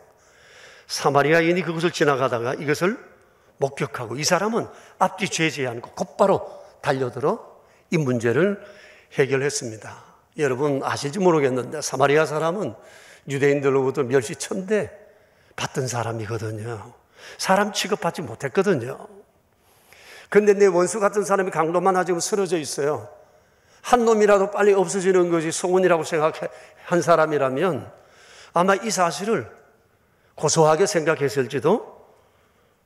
[SPEAKER 5] 사마리아인이 그것을 지나가다가 이것을 목격하고 이 사람은 앞뒤 죄지 않고 곧바로 달려들어 이 문제를 해결했습니다. 여러분 아실지 모르겠는데 사마리아 사람은 유대인들로부터 멸시천대 받던 사람이거든요. 사람 취급받지 못했거든요. 근데 내 원수 같은 사람이 강도만 지금 쓰러져 있어요. 한 놈이라도 빨리 없어지는 것이 소원이라고 생각한 사람이라면 아마 이 사실을 고소하게 생각했을지도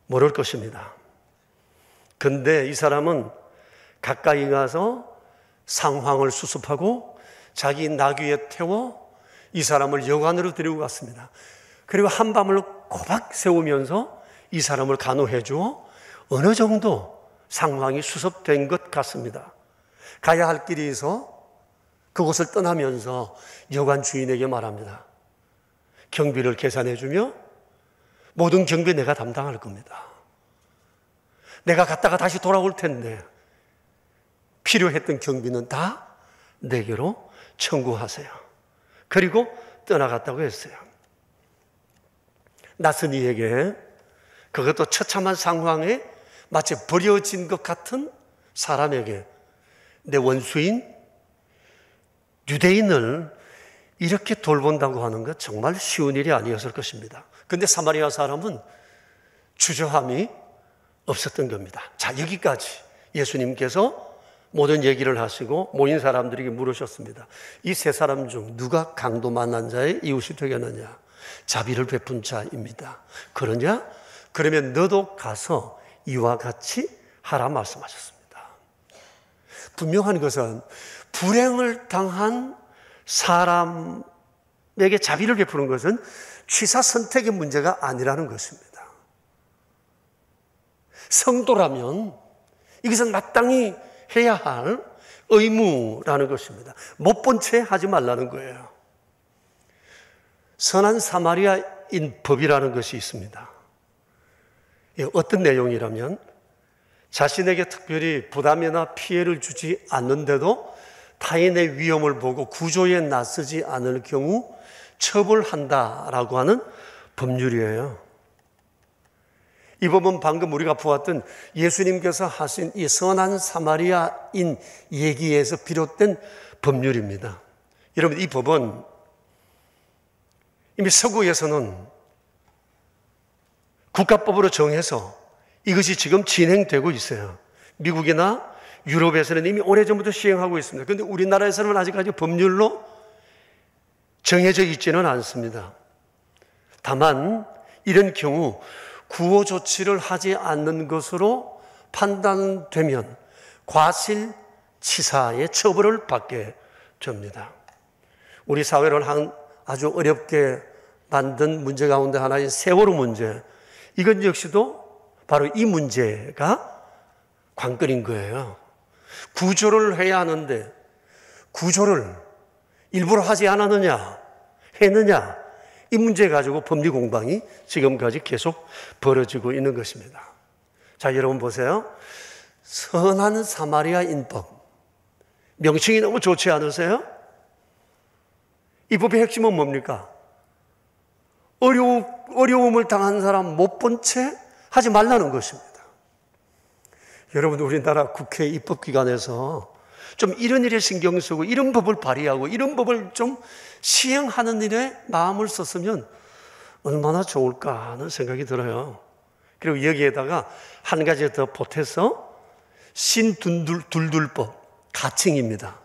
[SPEAKER 5] 모를 것입니다. 근데 이 사람은 가까이 가서 상황을 수습하고 자기 나귀에 태워 이 사람을 여관으로 데리고 갔습니다. 그리고 한밤을 꼬박 세우면서 이 사람을 간호해 주어 어느 정도 상황이 수습된 것 같습니다. 가야 할 길이 있어 그곳을 떠나면서 여관 주인에게 말합니다. 경비를 계산해 주며 모든 경비 내가 담당할 겁니다. 내가 갔다가 다시 돌아올 텐데 필요했던 경비는 다 내게로 청구하세요. 그리고 떠나갔다고 했어요. 낯선 이에게, 그것도 처참한 상황에 마치 버려진 것 같은 사람에게 내 원수인 유대인을 이렇게 돌본다고 하는 것 정말 쉬운 일이 아니었을 것입니다. 그런데 사마리아 사람은 주저함이 없었던 겁니다. 자, 여기까지 예수님께서 모든 얘기를 하시고 모인 사람들에게 물으셨습니다. 이 세 사람 중 누가 강도 만난 자의 이웃이 되겠느냐? 자비를 베푼 자입니다. 그러냐? 그러면 너도 가서 이와 같이 하라 말씀하셨습니다. 분명한 것은 불행을 당한 사람에게 자비를 베푸는 것은 취사 선택의 문제가 아니라는 것입니다. 성도라면 이것은 마땅히 해야 할 의무라는 것입니다. 못 본 채 하지 말라는 거예요. 선한 사마리아인 법이라는 것이 있습니다. 어떤 내용이라면 자신에게 특별히 부담이나 피해를 주지 않는데도 타인의 위험을 보고 구조에 나서지 않을 경우 처벌한다라고 하는 법률이에요. 이 법은 방금 우리가 보았던 예수님께서 하신 이 선한 사마리아인 얘기에서 비롯된 법률입니다. 여러분, 이 법은 이미 서구에서는 국가법으로 정해서 이것이 지금 진행되고 있어요. 미국이나 유럽에서는 이미 오래전부터 시행하고 있습니다. 그런데 우리나라에서는 아직까지 법률로 정해져 있지는 않습니다. 다만 이런 경우 구호 조치를 하지 않는 것으로 판단되면 과실치사의 처벌을 받게 됩니다. 우리 사회를 아주 어렵게 만든 문제 가운데 하나인 세월호 문제, 이건 역시도 바로 이 문제가 관건인 거예요. 구조를 해야 하는데 구조를 일부러 하지 않았느냐, 했느냐, 이 문제 가지고 법리 공방이 지금까지 계속 벌어지고 있는 것입니다. 자, 여러분 보세요. 선한 사마리아인법, 명칭이 너무 좋지 않으세요? 이 법의 핵심은 뭡니까? 어려움을 당한 사람 못 본 채 하지 말라는 것입니다. 여러분, 우리나라 국회 입법기관에서 좀 이런 일에 신경 쓰고 이런 법을 발의하고 이런 법을 좀 시행하는 일에 마음을 썼으면 얼마나 좋을까 하는 생각이 들어요. 그리고 여기에다가 한 가지 더 보태서 신둘둘법, 가칭입니다.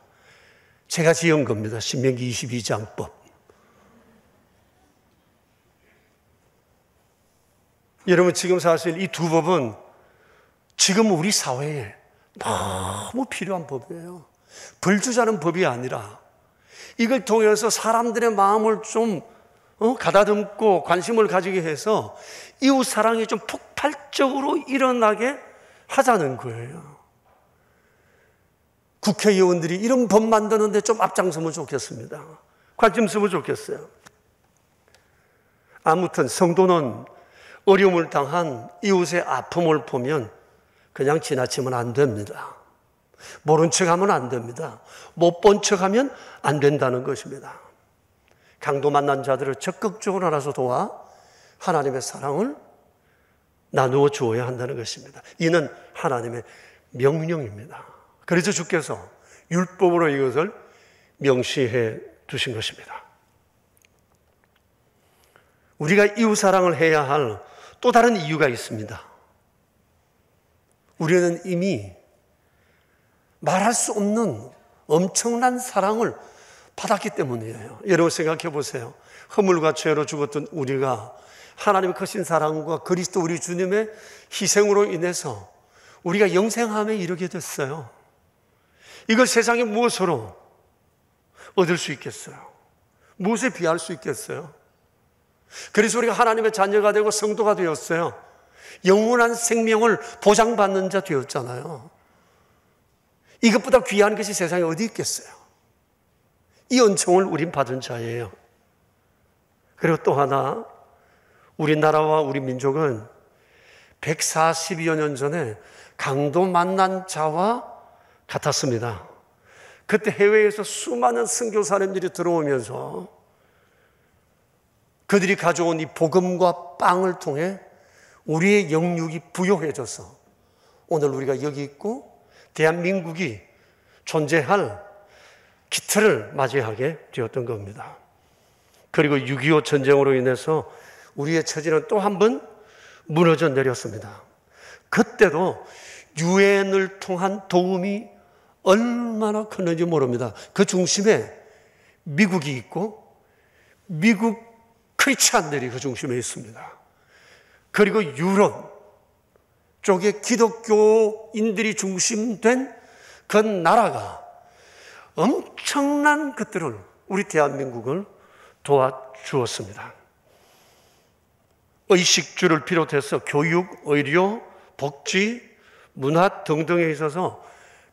[SPEAKER 5] 제가 지은 겁니다. 신명기 22장법. 여러분, 지금 사실 이 두 법은 지금 우리 사회에 너무 필요한 법이에요. 벌주자는 법이 아니라 이걸 통해서 사람들의 마음을 좀 가다듬고 관심을 가지게 해서 이웃 사랑이 좀 폭발적으로 일어나게 하자는 거예요. 국회의원들이 이런 법 만드는데 좀 앞장서면 좋겠습니다. 관심 쓰면 좋겠어요. 아무튼 성도는 어려움을 당한 이웃의 아픔을 보면 그냥 지나치면 안 됩니다. 모른 척하면 안 됩니다. 못 본 척하면 안 된다는 것입니다. 강도 만난 자들을 적극적으로 알아서 도와 하나님의 사랑을 나누어 주어야 한다는 것입니다. 이는 하나님의 명령입니다. 그래서 주께서 율법으로 이것을 명시해 두신 것입니다. 우리가 이웃 사랑을 해야 할 또 다른 이유가 있습니다. 우리는 이미 말할 수 없는 엄청난 사랑을 받았기 때문이에요. 여러분 생각해 보세요. 허물과 죄로 죽었던 우리가 하나님의 크신 사랑과 그리스도 우리 주님의 희생으로 인해서 우리가 영생함에 이르게 됐어요. 이걸 세상에 무엇으로 얻을 수 있겠어요? 무엇에 비할 수 있겠어요? 그래서 우리가 하나님의 자녀가 되고 성도가 되었어요. 영원한 생명을 보장받는 자 되었잖아요. 이것보다 귀한 것이 세상에 어디 있겠어요? 이 은총을 우린 받은 자예요. 그리고 또 하나, 우리나라와 우리 민족은 140여 년 전에 강도 만난 자와 같았습니다. 그때 해외에서 수많은 선교사님들이 들어오면서 그들이 가져온 이 복음과 빵을 통해 우리의 영육이 부요해져서 오늘 우리가 여기 있고 대한민국이 존재할 기틀을 맞이하게 되었던 겁니다. 그리고 6.25 전쟁으로 인해서 우리의 처지는 또 한 번 무너져 내렸습니다. 그때도 유엔을 통한 도움이 얼마나 컸는지 모릅니다. 그 중심에 미국이 있고 미국 크리스찬들이 그 중심에 있습니다. 그리고 유럽 쪽에 기독교인들이 중심된 그 나라가 엄청난 것들을 우리 대한민국을 도와주었습니다. 의식주를 비롯해서 교육, 의료, 복지, 문화 등등에 있어서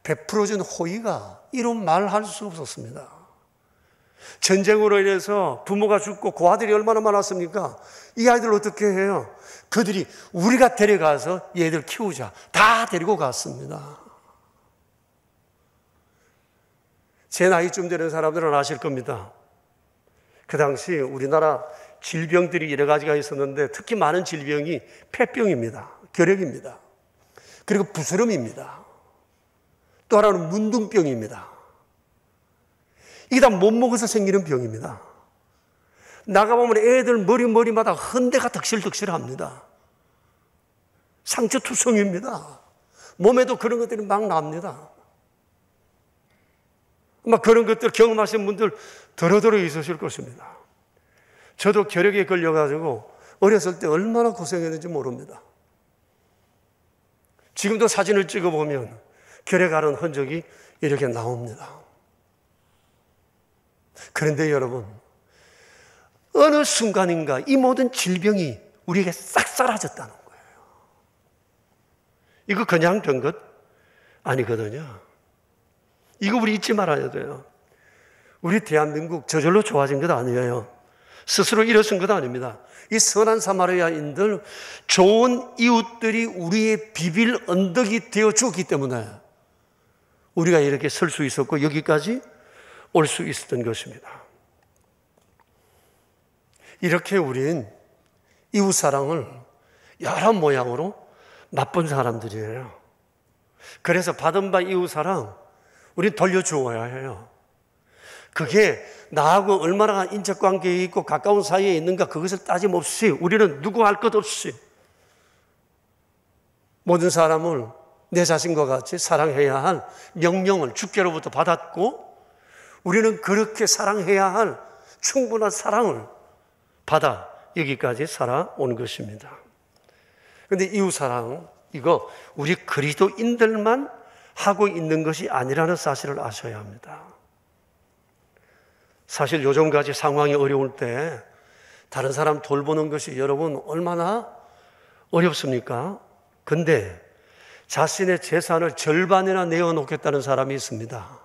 [SPEAKER 5] 베풀어진 호의가 이런 말할 수 없었습니다. 전쟁으로 인해서 부모가 죽고 고아들이 얼마나 많았습니까? 이 아이들 어떻게 해요? 그들이 우리가 데려가서 얘들 키우자. 다 데리고 갔습니다. 제 나이쯤 되는 사람들은 아실 겁니다. 그 당시 우리나라 질병들이 여러 가지가 있었는데 특히 많은 질병이 폐병입니다. 결핵입니다. 그리고 부스럼입니다. 또 하나는 문둥병입니다. 이게 다 못 먹어서 생기는 병입니다. 나가보면 애들 머리마다 헌대가 덕실덕실합니다. 상처투성입니다. 몸에도 그런 것들이 막 납니다. 막 그런 것들 경험하신 분들 더러더러 있으실 것입니다. 저도 결핵에 걸려가지고 어렸을 때 얼마나 고생했는지 모릅니다. 지금도 사진을 찍어보면 결핵하는 흔적이 이렇게 나옵니다. 그런데 여러분, 어느 순간인가 이 모든 질병이 우리에게 싹 사라졌다는 거예요. 이거 그냥 된 것 아니거든요. 이거 우리 잊지 말아야 돼요. 우리 대한민국 저절로 좋아진 것 아니에요. 스스로 일어선 것 아닙니다. 이 선한 사마리아인들, 좋은 이웃들이 우리의 비빌 언덕이 되어 주었기 때문에 우리가 이렇게 설 수 있었고 여기까지 올 수 있었던 것입니다. 이렇게 우린 이웃사랑을 여러 모양으로 맛본 사람들이에요. 그래서 받은 바 이웃사랑 우린 돌려주어야 해요. 그게 나하고 얼마나 인척관계에 있고 가까운 사이에 있는가 그것을 따짐없이 우리는 누구 할 것 없이 모든 사람을 내 자신과 같이 사랑해야 할 명령을 주께로부터 받았고 우리는 그렇게 사랑해야 할 충분한 사랑을 받아 여기까지 살아온 것입니다. 그런데 이웃사랑 이거 우리 그리스도인들만 하고 있는 것이 아니라는 사실을 아셔야 합니다. 사실 요즘까지 상황이 어려울 때 다른 사람 돌보는 것이 여러분 얼마나 어렵습니까? 근데 자신의 재산을 절반이나 내어놓겠다는 사람이 있습니다.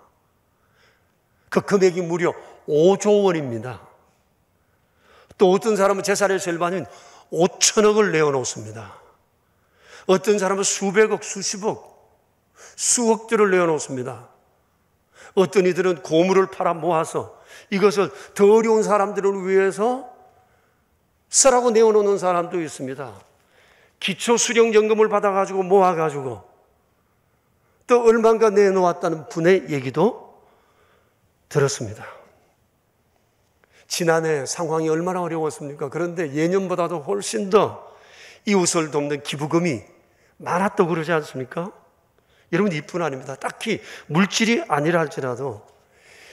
[SPEAKER 5] 그 금액이 무려 5조 원입니다. 또 어떤 사람은 재산의 절반인 5천억을 내어놓습니다. 어떤 사람은 수백억, 수십억, 수억들을 내어놓습니다. 어떤 이들은 고물을 팔아 모아서 이것을 더 어려운 사람들을 위해서 쓰라고 내어놓는 사람도 있습니다. 기초수령연금을 받아가지고 모아가지고 또 얼마인가 내놓았다는 분의 얘기도 들었습니다. 지난해 상황이 얼마나 어려웠습니까? 그런데 예년보다도 훨씬 더 이웃을 돕는 기부금이 많았다고 그러지 않습니까? 여러분, 이뿐 아닙니다. 딱히 물질이 아니라 할지라도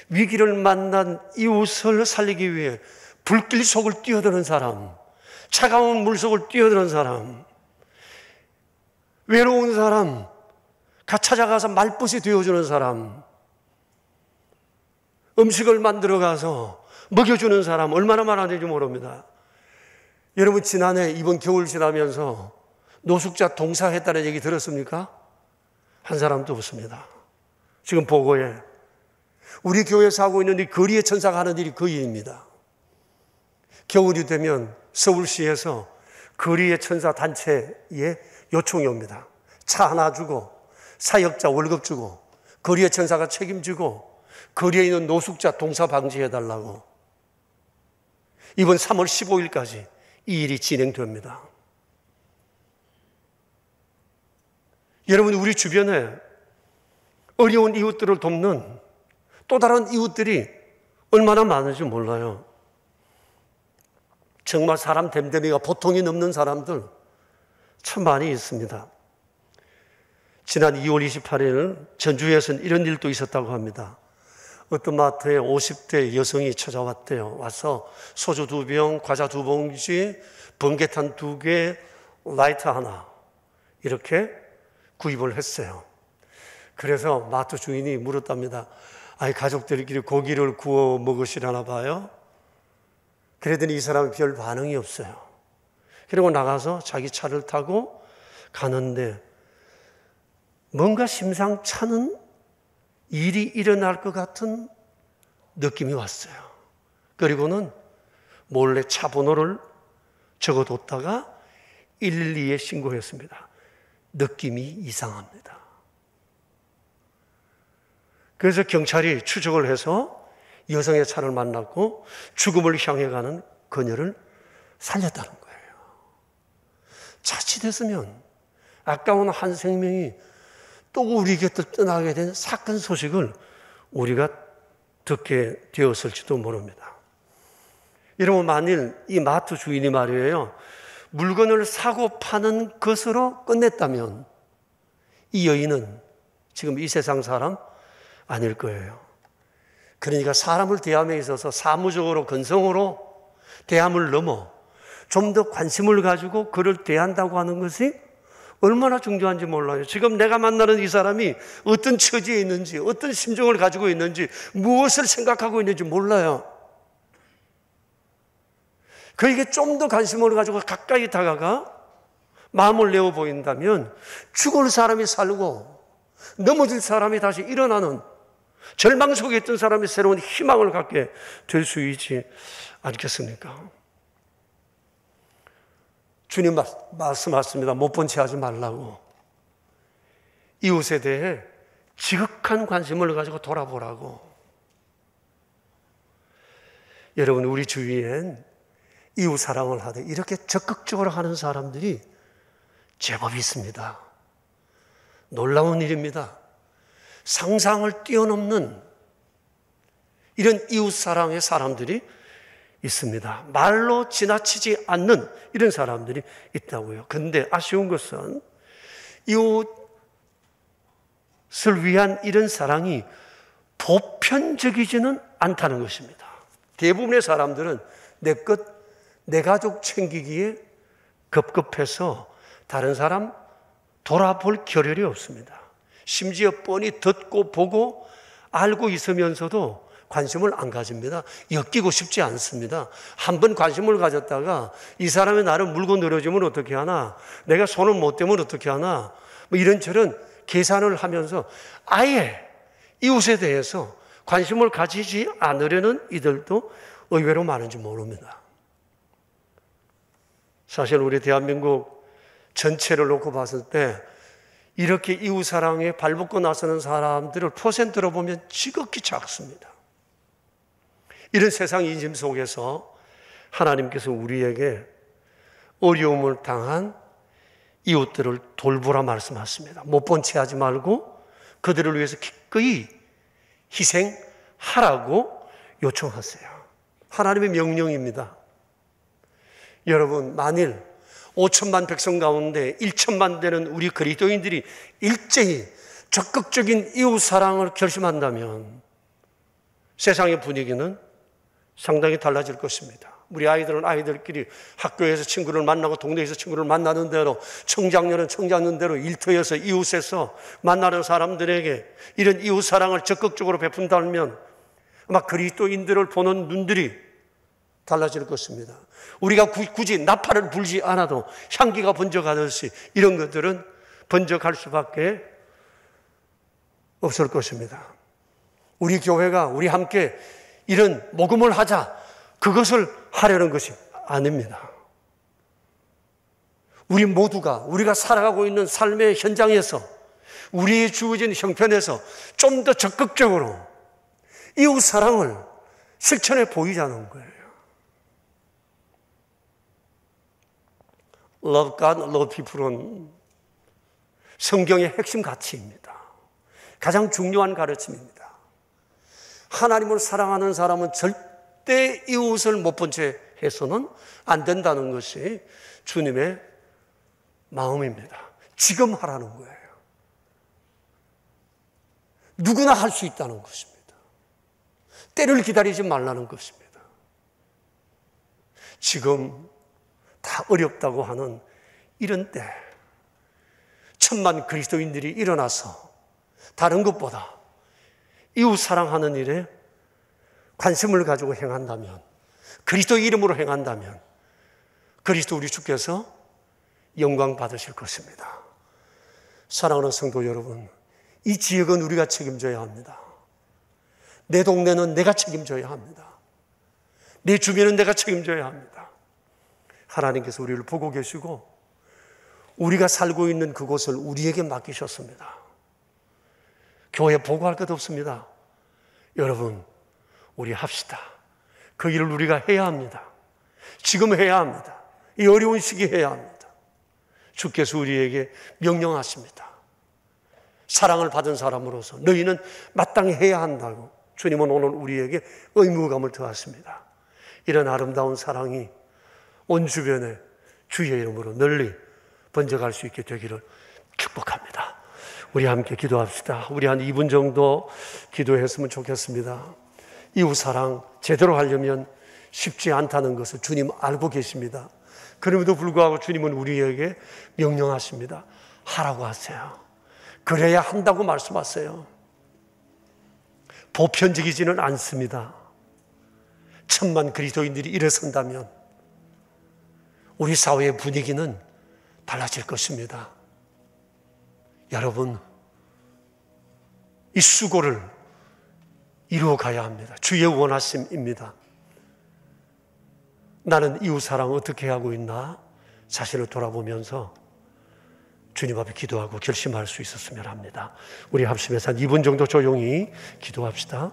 [SPEAKER 5] 위기를 만난 이웃을 살리기 위해 불길 속을 뛰어드는 사람, 차가운 물 속을 뛰어드는 사람, 외로운 사람, 찾아가서 말벗이 되어주는 사람, 음식을 만들어 가서 먹여주는 사람 얼마나 많았는지 모릅니다. 여러분, 지난해 이번 겨울 지나면서 노숙자 동사했다는 얘기 들었습니까? 한 사람도 없습니다. 지금 보고에 우리 교회에서 하고 있는 이 거리의 천사가 하는 일이 그 일입니다. 겨울이 되면 서울시에서 거리의 천사 단체에 요청이 옵니다. 차 하나 주고 사역자 월급 주고 거리의 천사가 책임지고 거리에 있는 노숙자 동사 방지해달라고. 이번 3월 15일까지 이 일이 진행됩니다. 여러분, 우리 주변에 어려운 이웃들을 돕는 또 다른 이웃들이 얼마나 많은지 몰라요. 정말 사람 됨됨이가 보통이 넘는 사람들 참 많이 있습니다. 지난 2월 28일 전주에서는 이런 일도 있었다고 합니다. 어떤 마트에 50대 여성이 찾아왔대요. 와서 소주 2병, 과자 2봉지, 번개탄 2개, 라이터 하나 이렇게 구입을 했어요. 그래서 마트 주인이 물었답니다. 아니, 가족들끼리 고기를 구워 먹으시려나 봐요? 그랬더니 이 사람은 별 반응이 없어요. 그리고 나가서 자기 차를 타고 가는데 뭔가 심상찮은 일이 일어날 것 같은 느낌이 왔어요. 그리고는 몰래 차 번호를 적어뒀다가 112에 신고했습니다. 느낌이 이상합니다. 그래서 경찰이 추적을 해서 여성의 차를 만났고 죽음을 향해 가는 그녀를 살렸다는 거예요. 자칫했으면 아까운 한 생명이 또 우리 곁을 떠나게 된 사건 소식을 우리가 듣게 되었을지도 모릅니다. 여러분, 만일 이 마트 주인이 말이에요, 물건을 사고 파는 것으로 끝냈다면 이 여인은 지금 이 세상 사람 아닐 거예요. 그러니까 사람을 대함에 있어서 사무적으로 건성으로 대함을 넘어 좀 더 관심을 가지고 그를 대한다고 하는 것이 얼마나 중요한지 몰라요. 지금 내가 만나는 이 사람이 어떤 처지에 있는지, 어떤 심정을 가지고 있는지, 무엇을 생각하고 있는지 몰라요. 그에게 좀 더 관심을 가지고 가까이 다가가 마음을 내어 보인다면 죽을 사람이 살고 넘어질 사람이 다시 일어나는, 절망 속에 있던 사람이 새로운 희망을 갖게 될 수 있지 않겠습니까? 주님 말씀하십니다. 못 본 채 하지 말라고. 이웃에 대해 지극한 관심을 가지고 돌아보라고. 여러분, 우리 주위엔 이웃 사랑을 하되 이렇게 적극적으로 하는 사람들이 제법 있습니다. 놀라운 일입니다. 상상을 뛰어넘는 이런 이웃 사랑의 사람들이 있습니다. 말로 지나치지 않는 이런 사람들이 있다고요. 그런데 아쉬운 것은 이웃을 위한 이런 사랑이 보편적이지는 않다는 것입니다. 대부분의 사람들은 내 것, 내 가족 챙기기에 급급해서 다른 사람 돌아볼 겨를이 없습니다. 심지어 뻔히 듣고 보고 알고 있으면서도 관심을 안 가집니다. 엮이고 싶지 않습니다. 한번 관심을 가졌다가 이 사람이 나를 물고 늘어지면 어떻게 하나, 내가 손을 못 대면 어떻게 하나, 뭐 이런저런 계산을 하면서 아예 이웃에 대해서 관심을 가지지 않으려는 이들도 의외로 많은지 모릅니다. 사실 우리 대한민국 전체를 놓고 봤을 때 이렇게 이웃 사랑에 발벗고 나서는 사람들을 퍼센트로 보면 지극히 작습니다. 이런 세상 인심 속에서 하나님께서 우리에게 어려움을 당한 이웃들을 돌보라 말씀하십니다. 못 본 채 하지 말고 그들을 위해서 기꺼이 희생하라고 요청하세요. 하나님의 명령입니다. 여러분, 만일 5천만 백성 가운데 1천만 되는 우리 그리스도인들이 일제히 적극적인 이웃 사랑을 결심한다면 세상의 분위기는 상당히 달라질 것입니다. 우리 아이들은 아이들끼리 학교에서 친구를 만나고 동네에서 친구를 만나는 대로, 청장년은 청장년대로 일터에서 이웃에서 만나는 사람들에게 이런 이웃 사랑을 적극적으로 베푼다면 아마 그리스도인들을 보는 눈들이 달라질 것입니다. 우리가 굳이 나팔을 불지 않아도 향기가 번져가듯이 이런 것들은 번져갈 수밖에 없을 것입니다. 우리 교회가 우리 함께 이런 모금을 하자, 그것을 하려는 것이 아닙니다. 우리 모두가 우리가 살아가고 있는 삶의 현장에서, 우리의 주어진 형편에서 좀 더 적극적으로 이웃 사랑을 실천해 보이자는 거예요. Love God, love people은 성경의 핵심 가치입니다. 가장 중요한 가르침입니다. 하나님을 사랑하는 사람은 절대 이웃을 못 본 채 해서는 안 된다는 것이 주님의 마음입니다. 지금 하라는 거예요. 누구나 할 수 있다는 것입니다. 때를 기다리지 말라는 것입니다. 지금 다 어렵다고 하는 이런 때 천만 그리스도인들이 일어나서 다른 것보다 이웃 사랑하는 일에 관심을 가지고 행한다면, 그리스도 이름으로 행한다면 그리스도 우리 주께서 영광 받으실 것입니다. 사랑하는 성도 여러분, 이 지역은 우리가 책임져야 합니다. 내 동네는 내가 책임져야 합니다. 내 주변은 내가 책임져야 합니다. 하나님께서 우리를 보고 계시고 우리가 살고 있는 그곳을 우리에게 맡기셨습니다. 교회 보고할 것 없습니다. 여러분, 우리 합시다. 그 일을 우리가 해야 합니다. 지금 해야 합니다. 이 어려운 시기에 해야 합니다. 주께서 우리에게 명령하십니다. 사랑을 받은 사람으로서 너희는 마땅히 해야 한다고 주님은 오늘 우리에게 의무감을 더하십니다. 이런 아름다운 사랑이 온 주변에 주의 이름으로 널리 번져갈 수 있게 되기를 축복합니다. 우리 함께 기도합시다. 우리 한 2분 정도 기도했으면 좋겠습니다. 이웃 사랑 제대로 하려면 쉽지 않다는 것을 주님 알고 계십니다. 그럼에도 불구하고 주님은 우리에게 명령하십니다. 하라고 하세요. 그래야 한다고 말씀하세요. 보편적이지는 않습니다. 천만 그리스도인들이 일어선다면 우리 사회의 분위기는 달라질 것입니다. 여러분, 이 수고를 이루어 가야 합니다. 주의 원하심입니다. 나는 이웃 사랑 어떻게 하고 있나? 자신을 돌아보면서 주님 앞에 기도하고 결심할 수 있었으면 합니다. 우리 합심해서 한 2분 정도 조용히 기도합시다.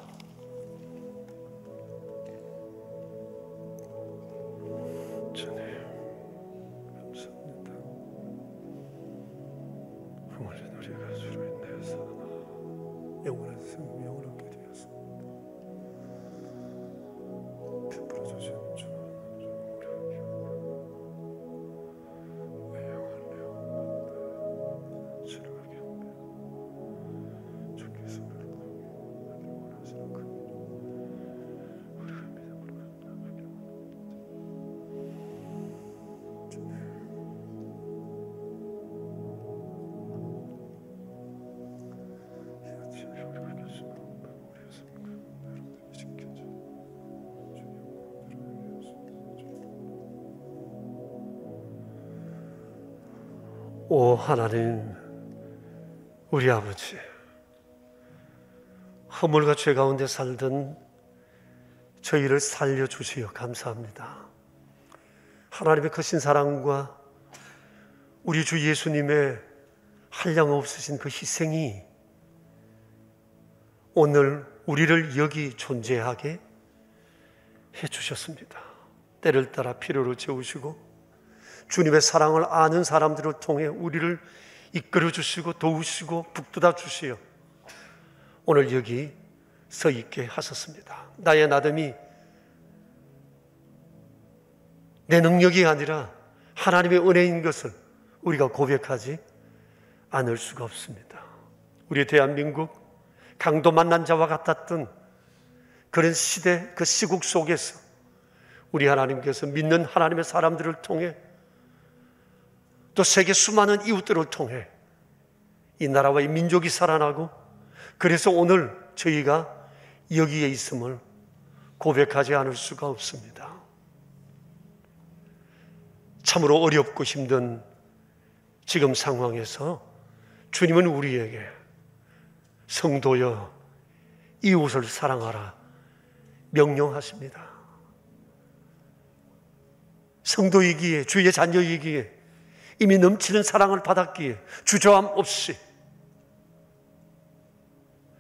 [SPEAKER 5] 오 하나님, 우리 아버지, 허물과 죄 가운데 살던 저희를 살려주시어 감사합니다. 하나님의 크신 사랑과 우리 주 예수님의 한량없으신 그 희생이 오늘 우리를 여기 존재하게 해주셨습니다. 때를 따라 필요로 채우시고 주님의 사랑을 아는 사람들을 통해 우리를 이끌어 주시고 도우시고 북돋아 주시어 오늘 여기 서 있게 하셨습니다. 나의 나됨이 내 능력이 아니라 하나님의 은혜인 것을 우리가 고백하지 않을 수가 없습니다. 우리 대한민국 강도 만난 자와 같았던 그런 시대, 그 시국 속에서 우리 하나님께서 믿는 하나님의 사람들을 통해 또 세계 수많은 이웃들을 통해 이 나라와 이 민족이 살아나고, 그래서 오늘 저희가 여기에 있음을 고백하지 않을 수가 없습니다. 참으로 어렵고 힘든 지금 상황에서 주님은 우리에게 성도여 이웃을 사랑하라 명령하십니다. 성도이기에, 주의 자녀이기에, 이미 넘치는 사랑을 받았기에 주저함 없이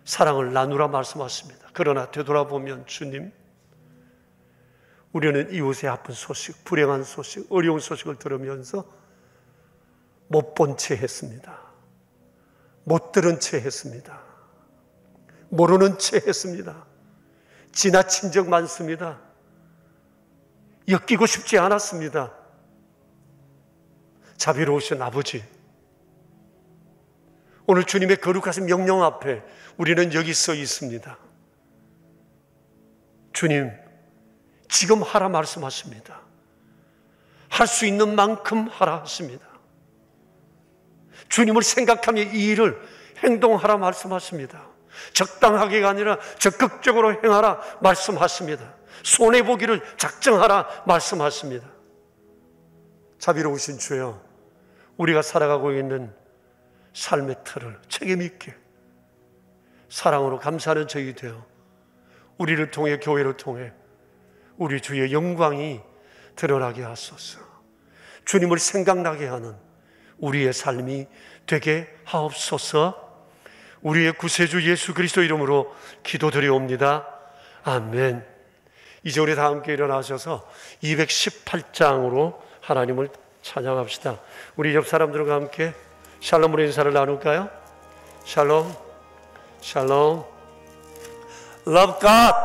[SPEAKER 5] 사랑을 나누라 말씀하십니다. 그러나 되돌아보면 주님, 우리는 이웃의 아픈 소식, 불행한 소식, 어려운 소식을 들으면서 못 본 채 했습니다. 못 들은 채 했습니다. 모르는 채 했습니다. 지나친 적 많습니다. 엮이고 싶지 않았습니다. 자비로우신 아버지, 오늘 주님의 거룩하신 명령 앞에 우리는 여기 서 있습니다. 주님, 지금 하라 말씀하십니다. 할 수 있는 만큼 하라 하십니다. 주님을 생각하며 이 일을 행동하라 말씀하십니다. 적당하게가 아니라 적극적으로 행하라 말씀하십니다. 손해보기를 작정하라 말씀하십니다. 자비로우신 주여, 우리가 살아가고 있는 삶의 틀을 책임 있게 사랑으로 감사하는 저희 되어 우리를 통해, 교회를 통해 우리 주의 영광이 드러나게 하소서. 주님을 생각나게 하는 우리의 삶이 되게 하옵소서. 우리의 구세주 예수 그리스도 이름으로 기도드리옵니다. 아멘. 이제 우리 다 함께 일어나셔서 218장으로 하나님을 찬양합시다. 우리 옆 사람들과 함께 샬롬으로 인사를 나눌까요? 샬롬, 샬롬. Love God,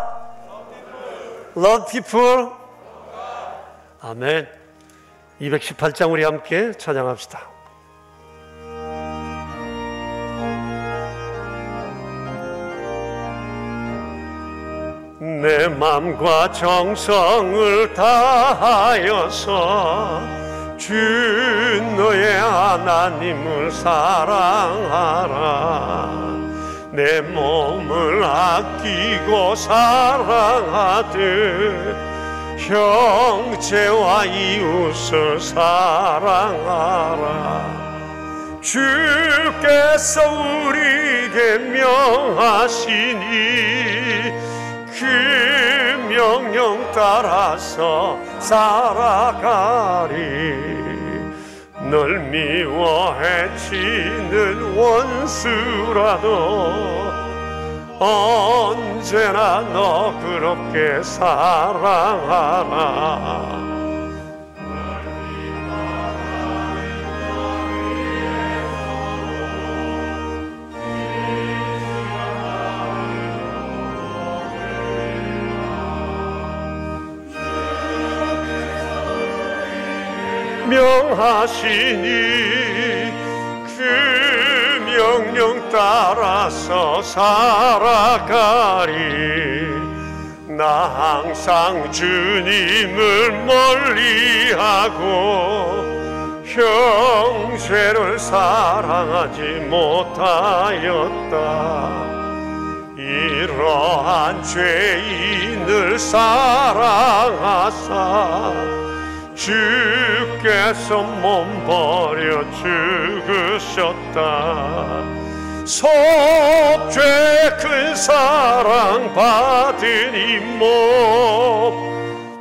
[SPEAKER 5] love people. 아멘. 218장 우리 함께 찬양합시다. 내 맘과 정성을 다하여서 주 너의 하나님을 사랑하라. 내 몸을 아끼고 사랑하듯 형제와 이웃을 사랑하라. 주께서 우리에게 명하시니 그 명령 따라서 살아가리. 널 미워 해치는 원수라도 언제나 너그럽게 사랑하라. 명하시니 그 명령 따라서 살아가리. 나 항상 주님을 멀리하고 형제를 사랑하지 못하였다. 이러한 죄인을 사랑하사 주께서 몸 버려 죽으셨다. 속죄 큰 사랑 받은 이 몸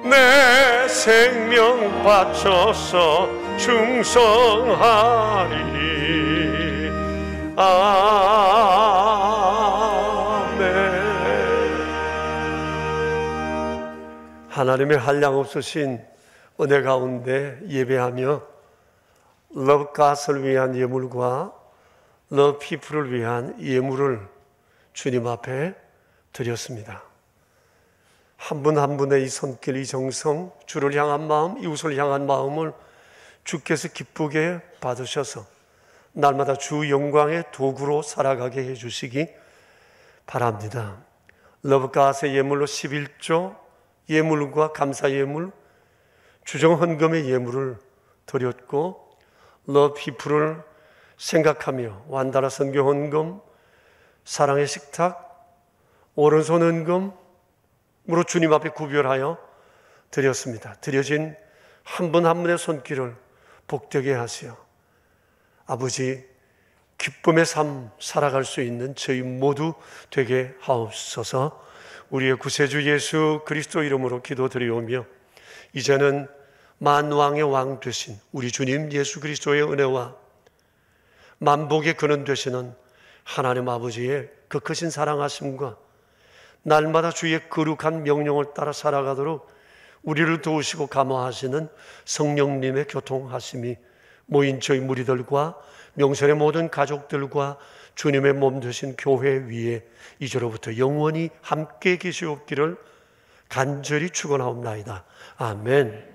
[SPEAKER 5] 내 생명 바쳐서 충성하리. 아멘. 하나님의 한량없으신 은혜 가운데 예배하며 Love God을 위한 예물과 Love People을 위한 예물을 주님 앞에 드렸습니다. 한 분 한 분의 이 손길, 이 정성, 주를 향한 마음, 이웃을 향한 마음을 주께서 기쁘게 받으셔서 날마다 주 영광의 도구로 살아가게 해주시기 바랍니다. 러브갓의 예물로 11조 예물과 감사 예물, 주정 헌금의 예물을 드렸고, 러브피플을 생각하며 완다라 선교 헌금, 사랑의 식탁, 오른손 헌금으로 주님 앞에 구별하여 드렸습니다. 드려진 한 분 한 분의 손길을 복되게 하시어 아버지 기쁨의 삶 살아갈 수 있는 저희 모두 되게 하옵소서. 우리의 구세주 예수 그리스도 이름으로 기도드리오며, 이제는 만왕의 왕 되신 우리 주님 예수 그리스도의 은혜와 만복의 근원 되시는 하나님 아버지의 그 크신 사랑하심과 날마다 주의 거룩한 명령을 따라 살아가도록 우리를 도우시고 감화하시는 성령님의 교통하심이 모인 저희 무리들과 명설의 모든 가족들과 주님의 몸 되신 교회 위에 이제로부터 영원히 함께 계시옵기를 간절히 축원하옵나이다. 아멘.